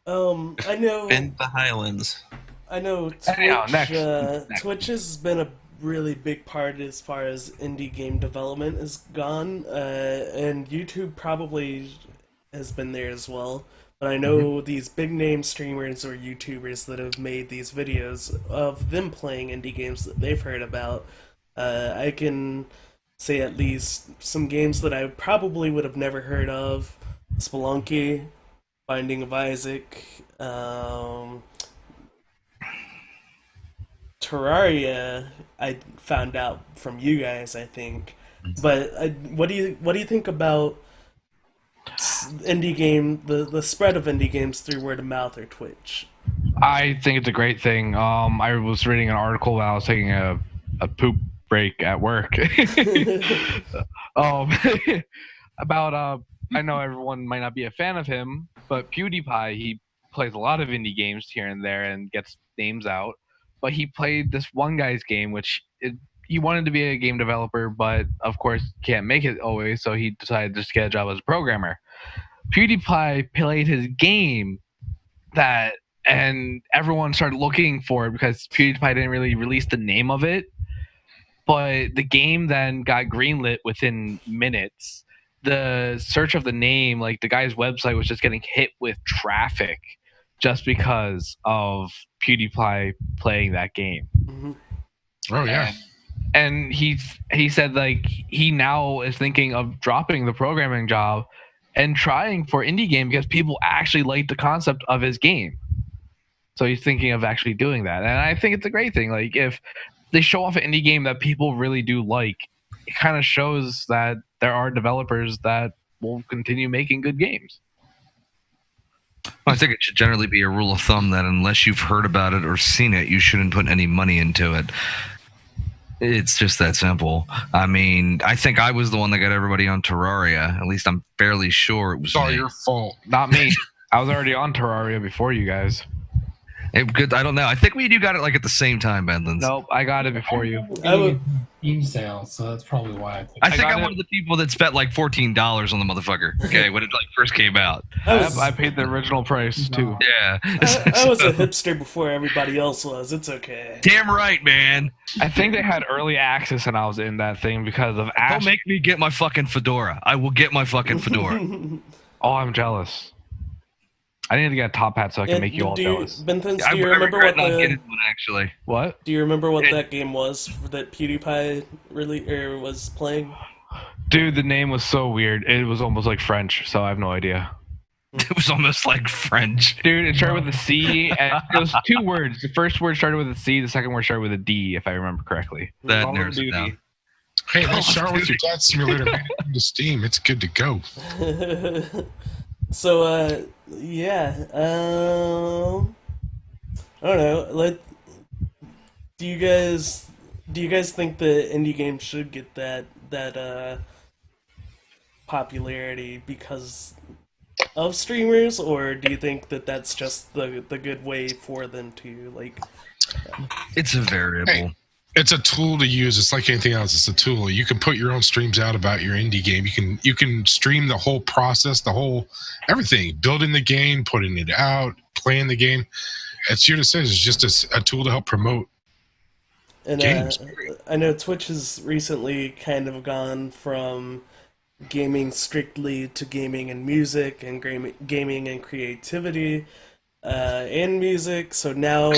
I know. In the Highlands. I know Twitch, Anyhow, next. Twitch has been a really big part as far as indie game development is gone, and YouTube probably has been there as well. But I know these big name streamers or YouTubers that have made these videos of them playing indie games that they've heard about. I can say at least some games that I probably would have never heard of: Spelunky, Binding of Isaac, Terraria. I found out from you guys, I think. But what do you think about indie game, the spread of indie games through word of mouth or Twitch? I think it's a great thing. I was reading an article while I was taking a poop break at work. About I know everyone might not be a fan of him, but PewDiePie, he plays a lot of indie games here and there and gets names out. But he played this one guy's game, he wanted to be a game developer, but of course can't make it always, so he decided just to get a job as a programmer. PewDiePie played his game and everyone started looking for it because PewDiePie didn't really release the name of it. But the game then got greenlit within minutes. The search of the name, like the guy's website was just getting hit with traffic just because of PewDiePie playing that game. Oh yeah. And he said like he now is thinking of dropping the programming job and trying for indie game because people actually like the concept of his game. So he's thinking of actually doing that. And I think it's a great thing. Like if they show off an indie game that people really do like, it kind of shows that there are developers that will continue making good games. I think it should generally be a rule of thumb that unless you've heard about it or seen it, you shouldn't put any money into it. It's just that simple. I mean, I think I was the one that got everybody on Terraria. At least I'm fairly sure it was It's all me. your fault. Not me. I was already on Terraria before you guys. I don't know. I think we do got it like at the same time, Benthans. Nope, I got it before you. I would- Steam sale, so that's probably why. I think got I'm it. one of the people that spent like $14 on the motherfucker. Okay, when it like first came out. I paid the original price too. Yeah. I was a hipster before everybody else was. It's okay. Damn right, man. I think they had early access and I was in that thing because of Don't Ash. make me get my fucking fedora. I will get my fucking fedora. Oh, I'm jealous. I need to get a top hat so I can make you all jealous. Benthans, I do you remember regret what not getting one actually. What? Do you remember what that game was that PewDiePie really was playing? Dude, the name was so weird. It was almost like French, so I have no idea. It was almost like French. Dude, it started with a C, and it was 2 words. The first word started with a C, the second word started with a D, if I remember correctly. That Call of narrows it Duty. down. Hey, that Star Wars Your Dad Simulator made it into Steam. It's good to go. So, yeah. I don't know. Do you guys think that indie games should get that popularity because of streamers, or do you think that that's just the good way for them to like? It's a variable. Hey. It's a tool to use. It's like anything else. It's a tool. You can put your own streams out about your indie game. You can stream the whole process, the whole everything, building the game, putting it out, playing the game. It's here to say it's just a tool to help promote And games. I know Twitch has recently kind of gone from gaming strictly to gaming and music and gaming and creativity and music. So now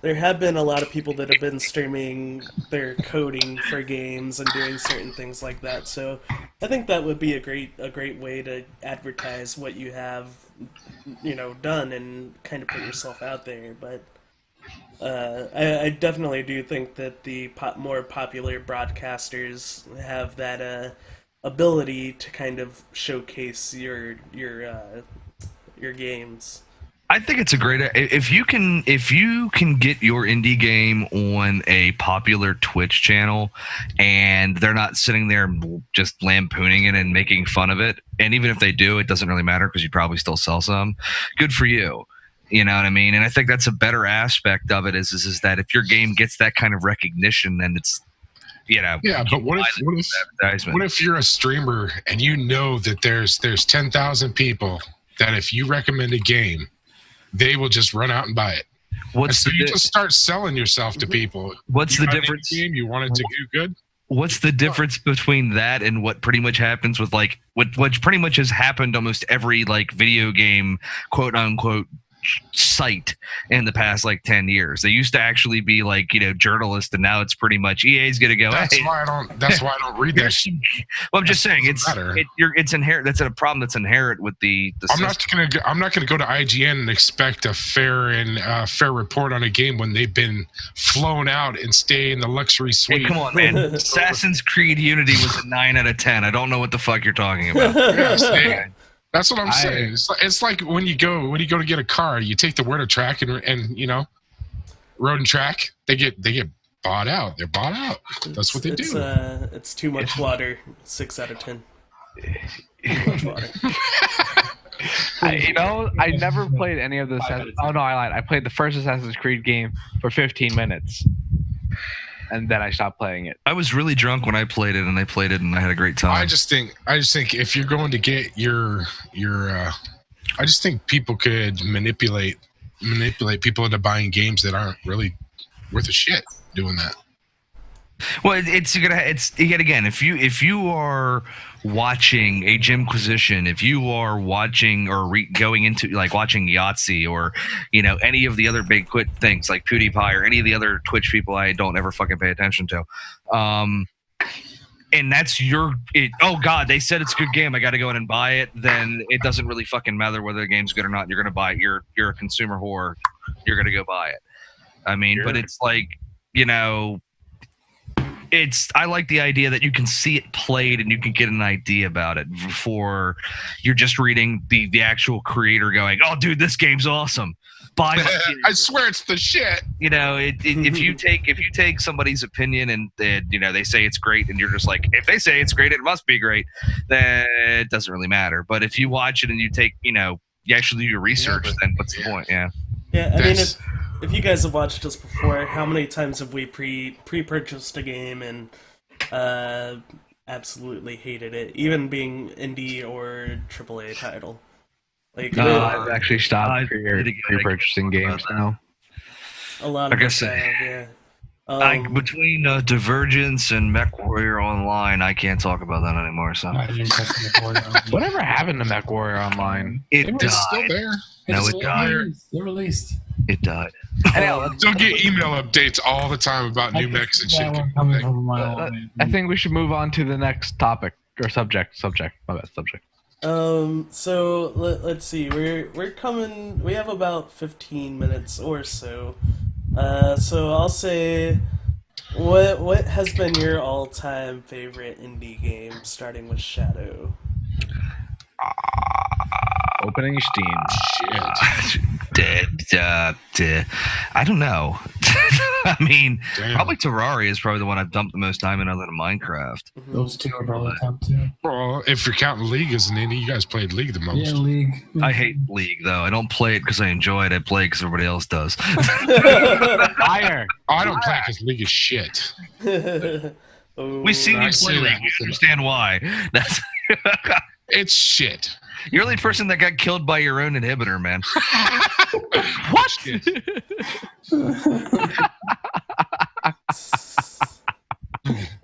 there have been a lot of people that have been streaming their coding for games and doing certain things like that. So I think that would be a great way to advertise what you have, done and kind of put yourself out there. But I definitely do think that the more popular broadcasters have that ability to kind of showcase your games. I think it's a great if you can get your indie game on a popular Twitch channel and they're not sitting there just lampooning it and making fun of it, and even if they do, it doesn't really matter because you probably still sell some. Good for you. You know what I mean? And I think that's a better aspect of it is that if your game gets that kind of recognition, then it's Yeah, but what if you're a streamer and you know that there's 10,000 people that if you recommend a game, they will just run out and buy it. You just start selling yourself to people. What's the difference? Game, you want it to do good? What's the difference between that and what pretty much happens with what pretty much has happened almost every video game quote unquote site in the past 10 years? They used to actually be journalists, and now it's pretty much EA's gonna go. That's why I don't read that. Well, I'm just saying it's inherent. That's a problem that's inherent with the I'm not gonna go to IGN and expect a fair report on a game when they've been flown out and stay in the luxury suite. Hey, come on, man. Assassin's Creed Unity was a 9 out of 10. I don't know what the fuck you're talking about. Yes, that's what I'm saying. It's like when you go to get a car, you take the Word of Track and Road and Track. They get bought out. They're bought out. That's what they do. It's too much water. 6 out of 10. Too much water. I never played any of the. Oh no, I lied. I played the first Assassin's Creed game for 15 minutes, and then I stopped playing it. I was really drunk when I played it, and I had a great time. I just think if you're going to get your I just think people could manipulate people into buying games that aren't really worth a shit doing that. Well, it's yet again, if you are watching a Jimquisition, if you are watching or going into watching Yahtzee or any of the other big things like PewDiePie or any of the other Twitch people I don't ever fucking pay attention to, and that's oh god, they said it's a good game, I got to go in and buy it, then it doesn't really fucking matter whether the game's good or not. You're gonna buy it. You're a consumer whore. You're gonna go buy it. I mean, but it's I like the idea that you can see it played and you can get an idea about it before you're just reading the actual creator going, "Oh, dude, this game's awesome." Buy it. I swear it's the shit. If you take somebody's opinion and they say it's great, and you're just like, if they say it's great, it must be great, then it doesn't really matter. But if you watch it and you take, you actually do your research, then what's the point? Yeah. Yeah, I mean, if you guys have watched us before, how many times have we pre-purchased a game and absolutely hated it, even being indie or AAA title? I've actually stopped pre-purchasing games now. A lot of us have, yeah. Between Divergence and MechWarrior Online, I can't talk about that anymore. So whatever happened to MechWarrior Online? It's still there. It died. They're released. It died. Don't get email updates all the time about new mechs and shit. I think we should move on to the next topic or subject. My bad, subject. So let's see. We're coming. We have about 15 minutes or so. So I'll say, what has been your all-time favorite indie game, starting with Shadow? Opening Steam. Shit. I don't know. I mean, Damn. probably Terraria is probably the one I've dumped the most time in other than Minecraft. Those two are probably top two. Well, if you're counting League as an indie, you guys played League the most. Yeah, League. I hate League though. I don't play it because I enjoy it. I play it because everybody else does. Fire. Oh, I don't play because League is shit. We've seen you I play see League. that. You understand why? That's It's shit. you're the only person that got killed by your own inhibitor, man. What? Shit.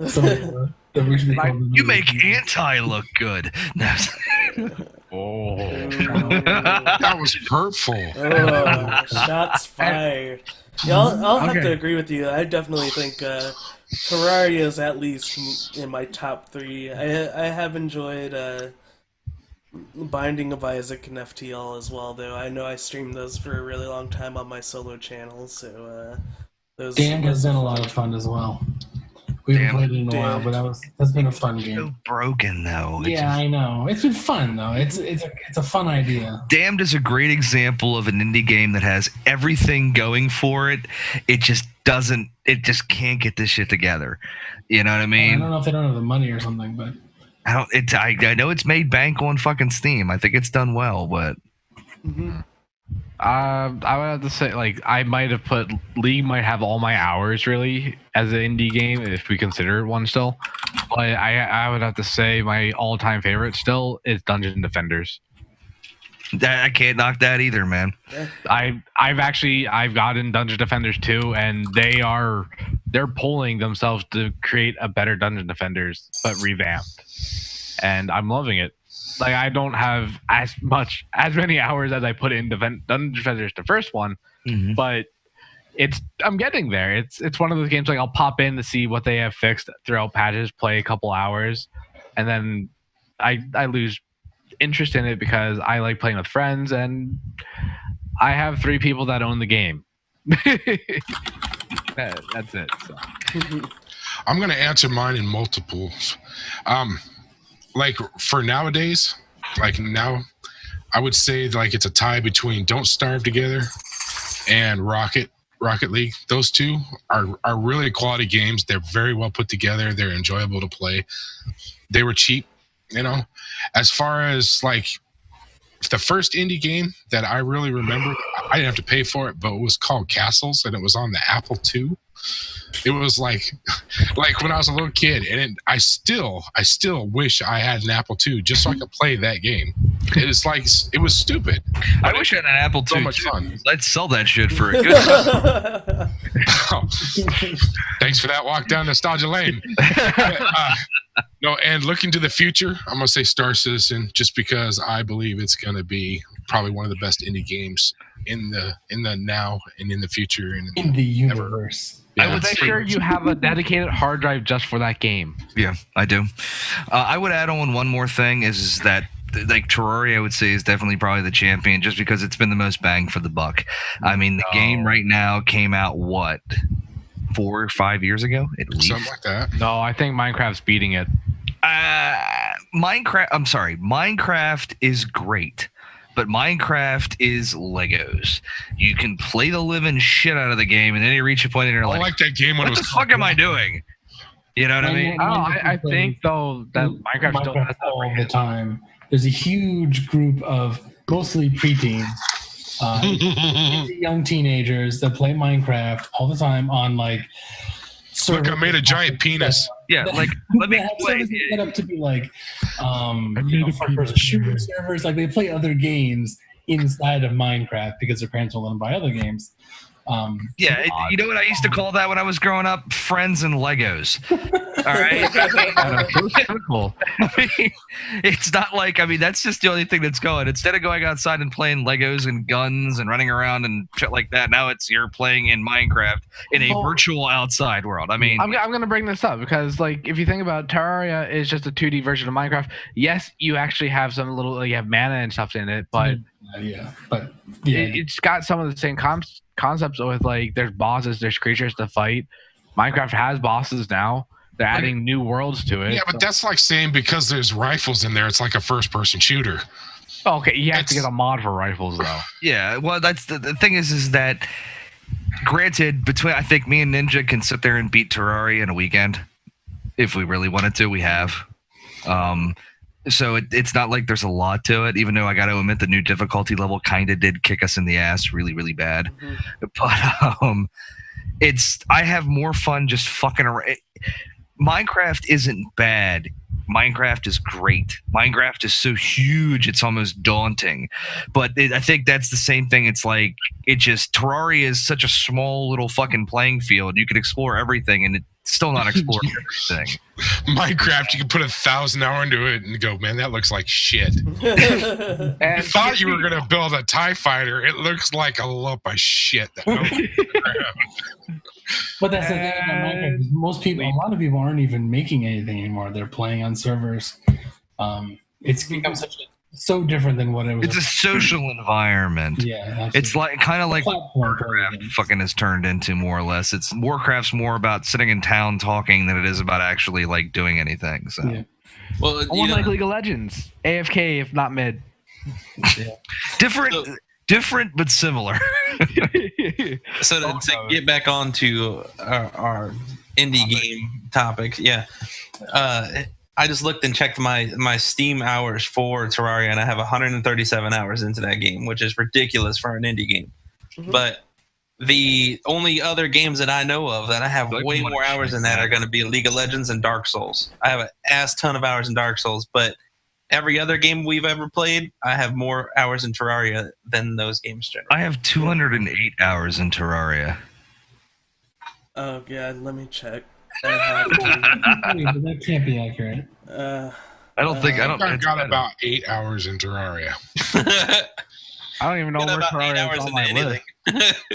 So, that we should be called the You League. make anti look good. No. Oh. That was hurtful. Oh, shots fired. Yeah, I'll have to Okay. agree with you. I definitely think Terraria is at least in my top three. I have enjoyed Binding of Isaac and FTL as well, though. I know I streamed those for a really long time on my solo channel, so those. Damned has been a lot of fun as well. We haven't Damned. played it in a while, but that's been a fun So game. broken though. It's Yeah, I know. It's been fun though. It's a fun idea. Damned is a great example of an indie game that has everything going for it. It just doesn't. It just can't get this shit together. You know what I I mean? don't know if they don't have the money or something, but I don't. It's. I know it's made bank on fucking Steam. I think it's done well, but Mhm. I would have to say, like, I might have put League might have all my hours really as an indie game if we consider it one still. But I would have to say my all-time favorite still is Dungeon Defenders. I can't knock that either, man. I've gotten Dungeon Defenders 2, and they're pulling themselves to create a better Dungeon Defenders but revamped, and I'm loving it. Like, I don't have as many hours as I put in Dungeon Defenders, the first one, but I'm getting there. It's one of those games like I'll pop in to see what they have fixed throughout patches, play a couple hours, and then I lose interest in it because I like playing with friends, and I have 3 people that own the game. That's it. So. I'm gonna answer mine in multiples. Like for nowadays, like now, I would say like it's a tie between Don't Starve Together and Rocket League. Those two are really quality games. They're very well put together. They're enjoyable to play. They were cheap, you know. As far as like the first indie game that I really remember, I didn't have to pay for it, but it was called Castles, and it was on the Apple II. It was like when I was a little kid, and I still wish I had an Apple II just so I could play that game. It is like it was stupid. I wish I had an Apple So II. much too. fun. Let's sell that shit for a good. Thanks for that walk down nostalgia lane. No, and looking to the future, I'm gonna say Star Citizen, just because I believe it's gonna be probably one of the best indie games in the now and in the future and in the universe. I would make sure you have a dedicated hard drive just for that game. Yeah, I do. I would add on one more thing is that like Terraria, I would say, is definitely probably the champion just because it's been the most bang for the buck. I mean, the game right now came out, what, 4 or 5 years ago at least? something like that. No, I think Minecraft's beating it. Minecraft is great, but Minecraft is Legos. You can play the living shit out of the game, and then you reach a point and you're I like, like that game when what it the was fuck am I doing? You know what I mean? Oh, I think though that Minecraft still has all that. the time. There's a huge group of mostly preteens, young teenagers that play Minecraft all the time on like. Look, I made a giant penis. Yeah, like let me They have play. servers set up to be like, first-person shooter servers. Like they play other games inside of Minecraft because their parents will let them buy other games. You know what I used to call that when I was growing up? Friends and Legos. All right. So simple. I mean, it's not like, I mean, that's just the only thing that's going. Instead of going outside and playing Legos and guns and running around and shit like that, now it's you're playing in Minecraft in a virtual outside world. I mean, I'm going to bring this up because, like, if you think about it, Terraria is just a 2D version of Minecraft. Yes, you actually have some little, like, you have mana and stuff in it, but it's got some of the same concepts with, like, there's bosses, there's creatures to fight. Minecraft has bosses now. They're adding new worlds to it. Yeah, but that's like saying because there's rifles in there, it's like a first-person shooter. Okay, you have to get a mod for rifles, though. Yeah, well, that's the thing is that, granted, between I think me and Ninja can sit there and beat Terraria in a weekend if we really wanted to. We have. So it's not like there's a lot to it, even though I got to admit the new difficulty level kind of did kick us in the ass really, really bad. But I have more fun just fucking around. Minecraft isn't bad. Minecraft is great. Minecraft is so huge, it's almost daunting. But I think that's the same thing. It's like, Terraria is such a small little fucking playing field. You can explore everything, and it's still not exploring everything. Minecraft, you can put 1,000 hours into it and go, man, that looks like shit. You thought you were going to build a TIE fighter. It looks like a lump of shit. But that's the thing about Minecraft. Is a lot of people aren't even making anything anymore. They're playing on servers. It's become so different than what it was. It's a social environment. Yeah, absolutely. It's like kind of like Warcraft fucking has turned into, more or less. It's Warcraft's more about sitting in town talking than it is about actually like doing anything. So, yeah. Well, Almost like League of Legends, AFK if not mid. Different but similar. So to get back on to our indie game topic, I just looked and checked my Steam hours for Terraria, and I have 137 hours into that game, which is ridiculous for an indie game. Mm-hmm. But the only other games that I know of that I have way more hours in that are going to be League of Legends and Dark Souls. I have an ass ton of hours in Dark Souls, but every other game we've ever played, I have more hours in Terraria than those games generate. I have 208 hours in Terraria. Oh god, let me check. That can't be accurate. I've got about 8 hours in Terraria. I don't even know where Terraria is on my list.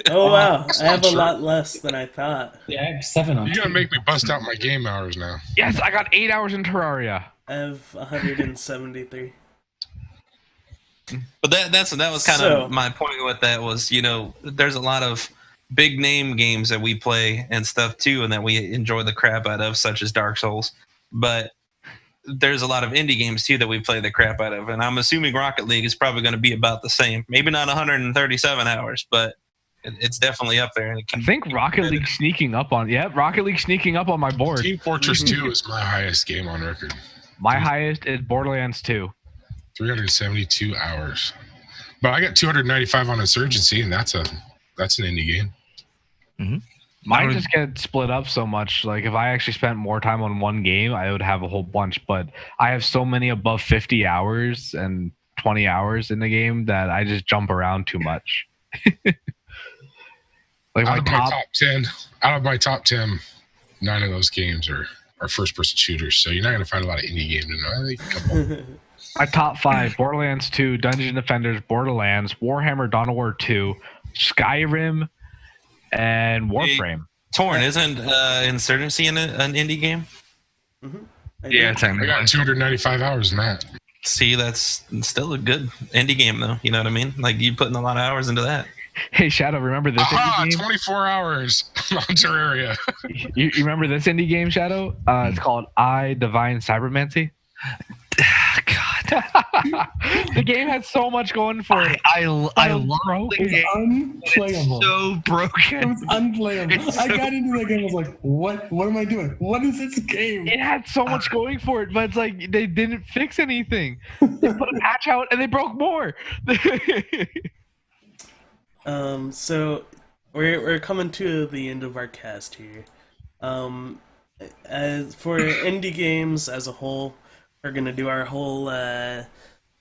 Oh wow, I have a lot less than I thought. Yeah, I have 7 on. You're gonna make me bust out my game hours now. Yes, I got 8 hours in Terraria. I have 173. But that was kind of my point with that was, there's a lot of big name games that we play and stuff too, and that we enjoy the crap out of, such as Dark Souls. But there's a lot of indie games too that we play the crap out of, and I'm assuming Rocket League is probably going to be about the same. Maybe not 137 hours, but it's definitely up there. And I think Rocket League sneaking up on my board. Team Fortress 2 is my highest game on record. My highest is Borderlands 2. 372 hours. But I got 295 on Insurgency, and that's an indie game. Mm-hmm. Mine just get split up so much. Like, if I actually spent more time on one game, I would have a whole bunch. But I have so many above 50 hours and 20 hours in the game that I just jump around too much. Like out of my top 10, 9 of those games are first-person shooters. So you're not going to find a lot of indie games in there. I think a couple. My top 5: Borderlands 2, Dungeon Defenders, Borderlands, Warhammer Dawn of War 2, Skyrim, and Warframe. Torn, isn't Insurgency an indie game? Mm-hmm. Yeah, I got 295 hours in that. See, that's still a good indie game, though. You know what I mean? Like, you putting a lot of hours into that. Hey, Shadow, remember this indie game? 24 hours on Terraria. You remember this indie game, Shadow? It's called I, Divine Cybermancy. God. The game had so much going for it. I love the game. Unplayable. It's so broken. It was unplayable. I got into that game. I was like, "What? What am I doing? What is this game?" It had so much going for it, but it's like they didn't fix anything. They put a patch out and they broke more. So we're coming to the end of our cast here. As for indie games as a whole, we're gonna do our whole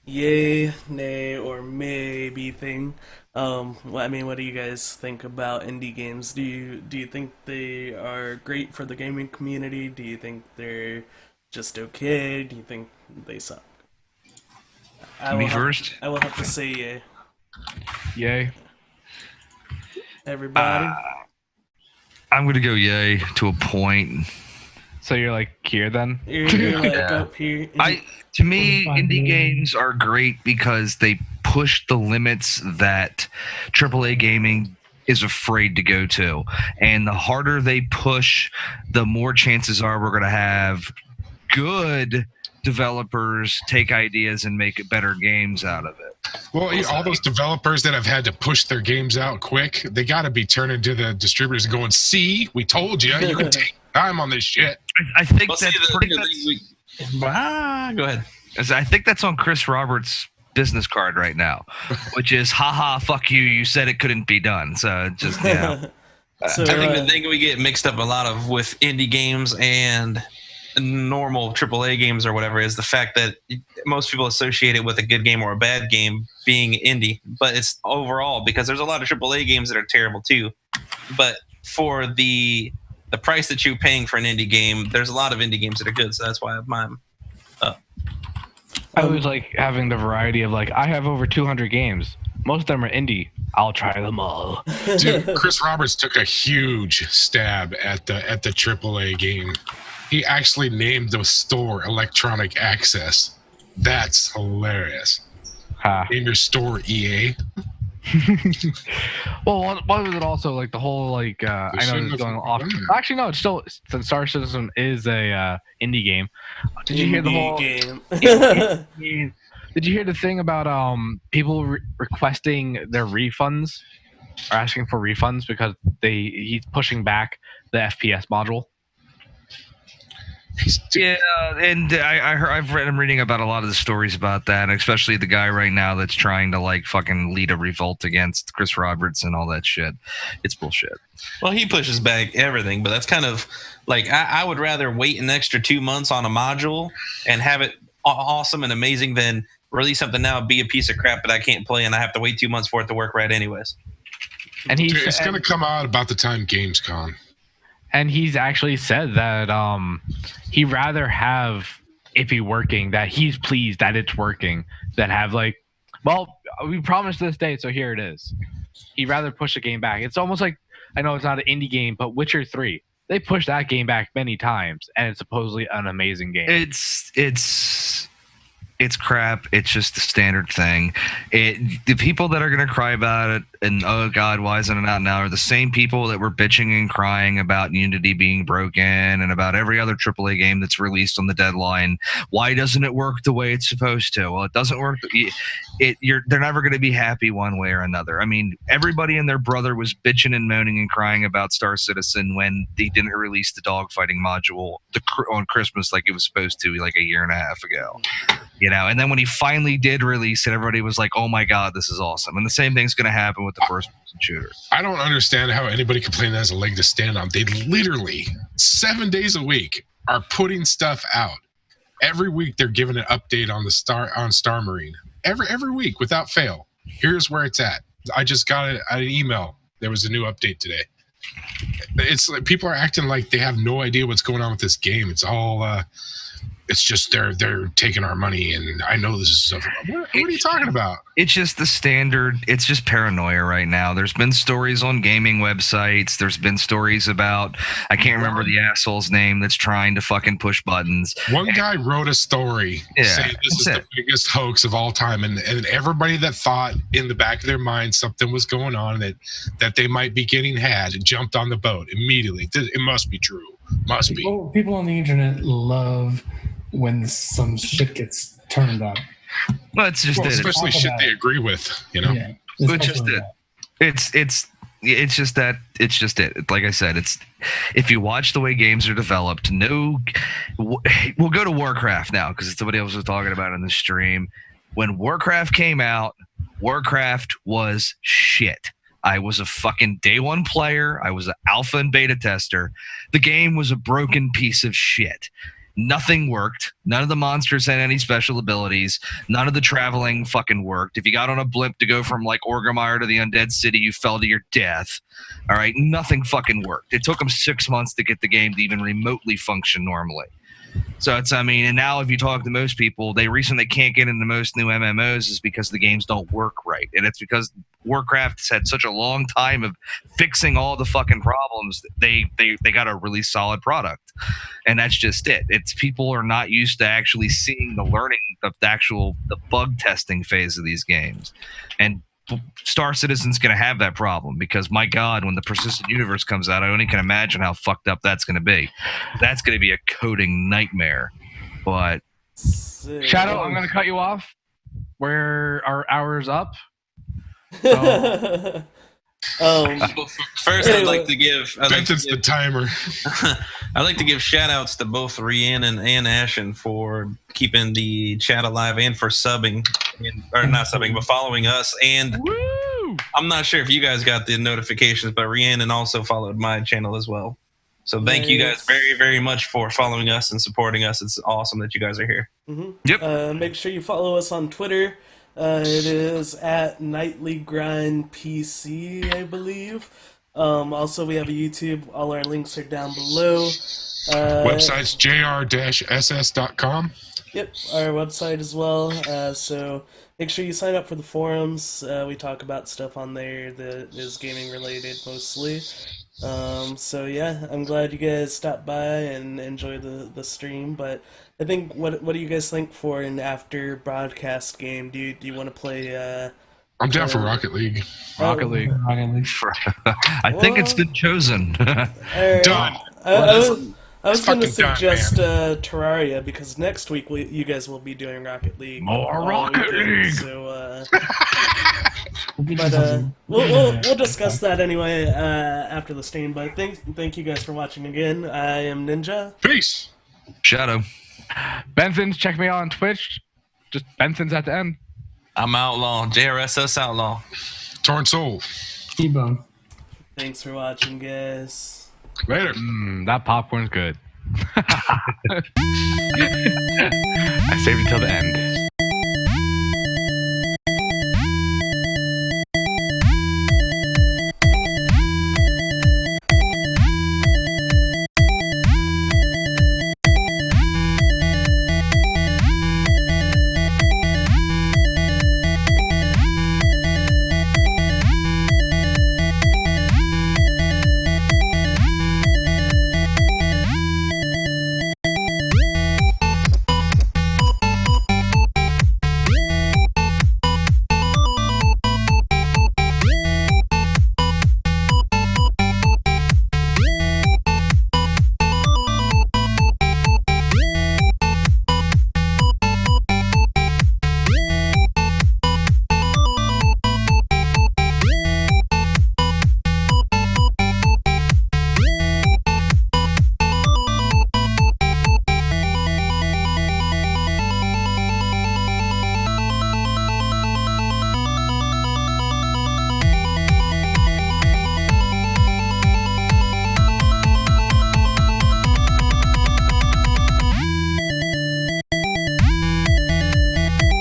yay, nay, or maybe thing. What do you guys think about indie games? Do you think they are great for the gaming community? Do you think they're just okay? Do you think they suck? Me first. I will have to say yay. Yay. Everybody. I'm gonna go yay to a point. So you're like here then? You're like Yeah. up here. To me, 45 indie million. games are great because they push the limits that AAA gaming is afraid to go to. And the harder they push, the more chances are we're going to have good developers take ideas and make better games out of it. Well, all those developers that have had to push their games out quick, they got to be turning to the distributors and going, "See, we told you, you can take time on this shit." I think Well, see, that's the pretty. thing go ahead. I think that's on Chris Roberts' business card right now, which is haha, fuck you, you said it couldn't be done. So just So, I think the thing we get mixed up a lot of with indie games and normal AAA games or whatever is the fact that most people associate it with a good game or a bad game being indie, but it's overall because there's a lot of AAA games that are terrible too. But for the price that you're paying for an indie game, there's a lot of indie games that are good, so that's why I have mine. I always like having the variety of like, I have over 200 games. Most of them are indie. I'll try them all. Dude, Chris Roberts took a huge stab at the AAA game. He actually named the store Electronic Access. That's hilarious. Name your store EA. Well, what was it also like the whole like I know shouldn't it's have going off. done that. Actually, no, it's still since Star Citizen is a indie game. Did you hear the whole? game? Did you hear the thing about people requesting their refunds or asking for refunds because he's pushing back the FPS module? yeah, and I'm reading about a lot of the stories about that, and especially the guy right now that's trying to like fucking lead a revolt against Chris Roberts and all that shit. It's bullshit. Well, he pushes back everything, but that's kind of like I would rather wait an extra 2 months on a module and have it awesome and amazing than release something now, be a piece of crap that I can't play, and I have to wait 2 months for it to work right anyways. And Dude, it's going to come out about the time Gamescom. And he's actually said that he'd rather have it be working, that he's pleased that it's working, than have like, well, we promised this date, so here it is. He'd rather push the game back. It's almost like, I know it's not an indie game, but Witcher 3. They pushed that game back many times, and it's supposedly an amazing game. It's crap. It's just the standard thing. The people that are going to cry about it and, oh God, why isn't it out now, are the same people that were bitching and crying about Unity being broken and about every other AAA game that's released on the deadline. Why doesn't it work the way it's supposed to? Well, it doesn't work. They're never going to be happy one way or another. I mean, everybody and their brother was bitching and moaning and crying about Star Citizen when they didn't release the dogfighting module on Christmas like it was supposed to, like a year and a half ago. You know, and then when he finally did release it, everybody was like, "Oh my God, this is awesome!" And the same thing's going to happen with the first-person shooter. I don't understand how anybody can claim that as a leg to stand on. They literally 7 days a week are putting stuff out. Every week they're giving an update on Star Marine. Every week without fail. Here's where it's at. I just got an email. There was a new update today. It's like people are acting like they have no idea what's going on with this game. It's all it's just they're taking our money, and I know this is stuff. What are you talking about? It's just the standard. It's just paranoia right now. There's been stories on gaming websites. There's been stories about, I can't remember the asshole's name that's trying to fucking push buttons. One guy wrote a story saying this is the biggest hoax of all time, and everybody that thought in the back of their mind something was going on, that they might be getting had, jumped on the boat immediately. It must be true. Must be. People on the internet love when some shit gets turned up. Well, it's just especially shit they agree with, you know. Yeah, It's just especially it. It's just that. It's just it. Like I said, it's if you watch the way games are developed. We'll go to Warcraft now because it's somebody else was talking about in the stream. When Warcraft came out, Warcraft was shit. I was a fucking day one player. I was an alpha and beta tester. The game was a broken piece of shit. Nothing worked. None of the monsters had any special abilities. None of the traveling fucking worked. If you got on a blimp to go from like Orgrimmar to the Undead City, you fell to your death. All right, nothing fucking worked. It took them 6 months to get the game to even remotely function normally. So it's, I mean, and now if you talk to most people, the reason they can't get into most new MMOs is because the games don't work right. And it's because Warcraft's had such a long time of fixing all the fucking problems. They got a really solid product. And that's just it. It's people are not used to actually seeing the learning of the bug testing phase of these games. And Star Citizen's going to have that problem because, my God, when the Persistent Universe comes out, I only can imagine how fucked up that's going to be. That's going to be a coding nightmare. But Shadow, I'm going to cut you off. Our hour's up. First, I'd like to give. Benton's the timer. I'd like to give shout outs to both Rhiannon and Ashen for keeping the chat alive and for subbing, or not subbing, but following us. And Woo! I'm not sure if you guys got the notifications, but Rhiannon also followed my channel as well. So thank you guys very, very much for following us and supporting us. It's awesome that you guys are here. Mm-hmm. Yep. Make sure you follow us on Twitter. It is at Nightly Grind PC, I believe. Also, we have a YouTube. All our links are down below. Website's jr-ss.com. Yep, our website as well. So make sure you sign up for the forums. We talk about stuff on there that is gaming related mostly. So yeah, I'm glad you guys stopped by and enjoyed the stream. But I think what do you guys think for an after broadcast game? Do you want to play? I'm down for Rocket League. Rocket League. I think it's been chosen. Done. I was going to Fucking done, suggest Terraria because next week you guys will be doing Rocket League. More all Rocket weekend, League! So, but we'll discuss that anyway after the stream. But thank you guys for watching again. I am Ninja. Peace. Shadow. Benson's, check me out on Twitch. Just Benson's at the end. I'm Outlaw, JRSS Outlaw. Torn Soul. T-Bone. Thanks for watching, guys. Later. That popcorn's good. I saved it till the end.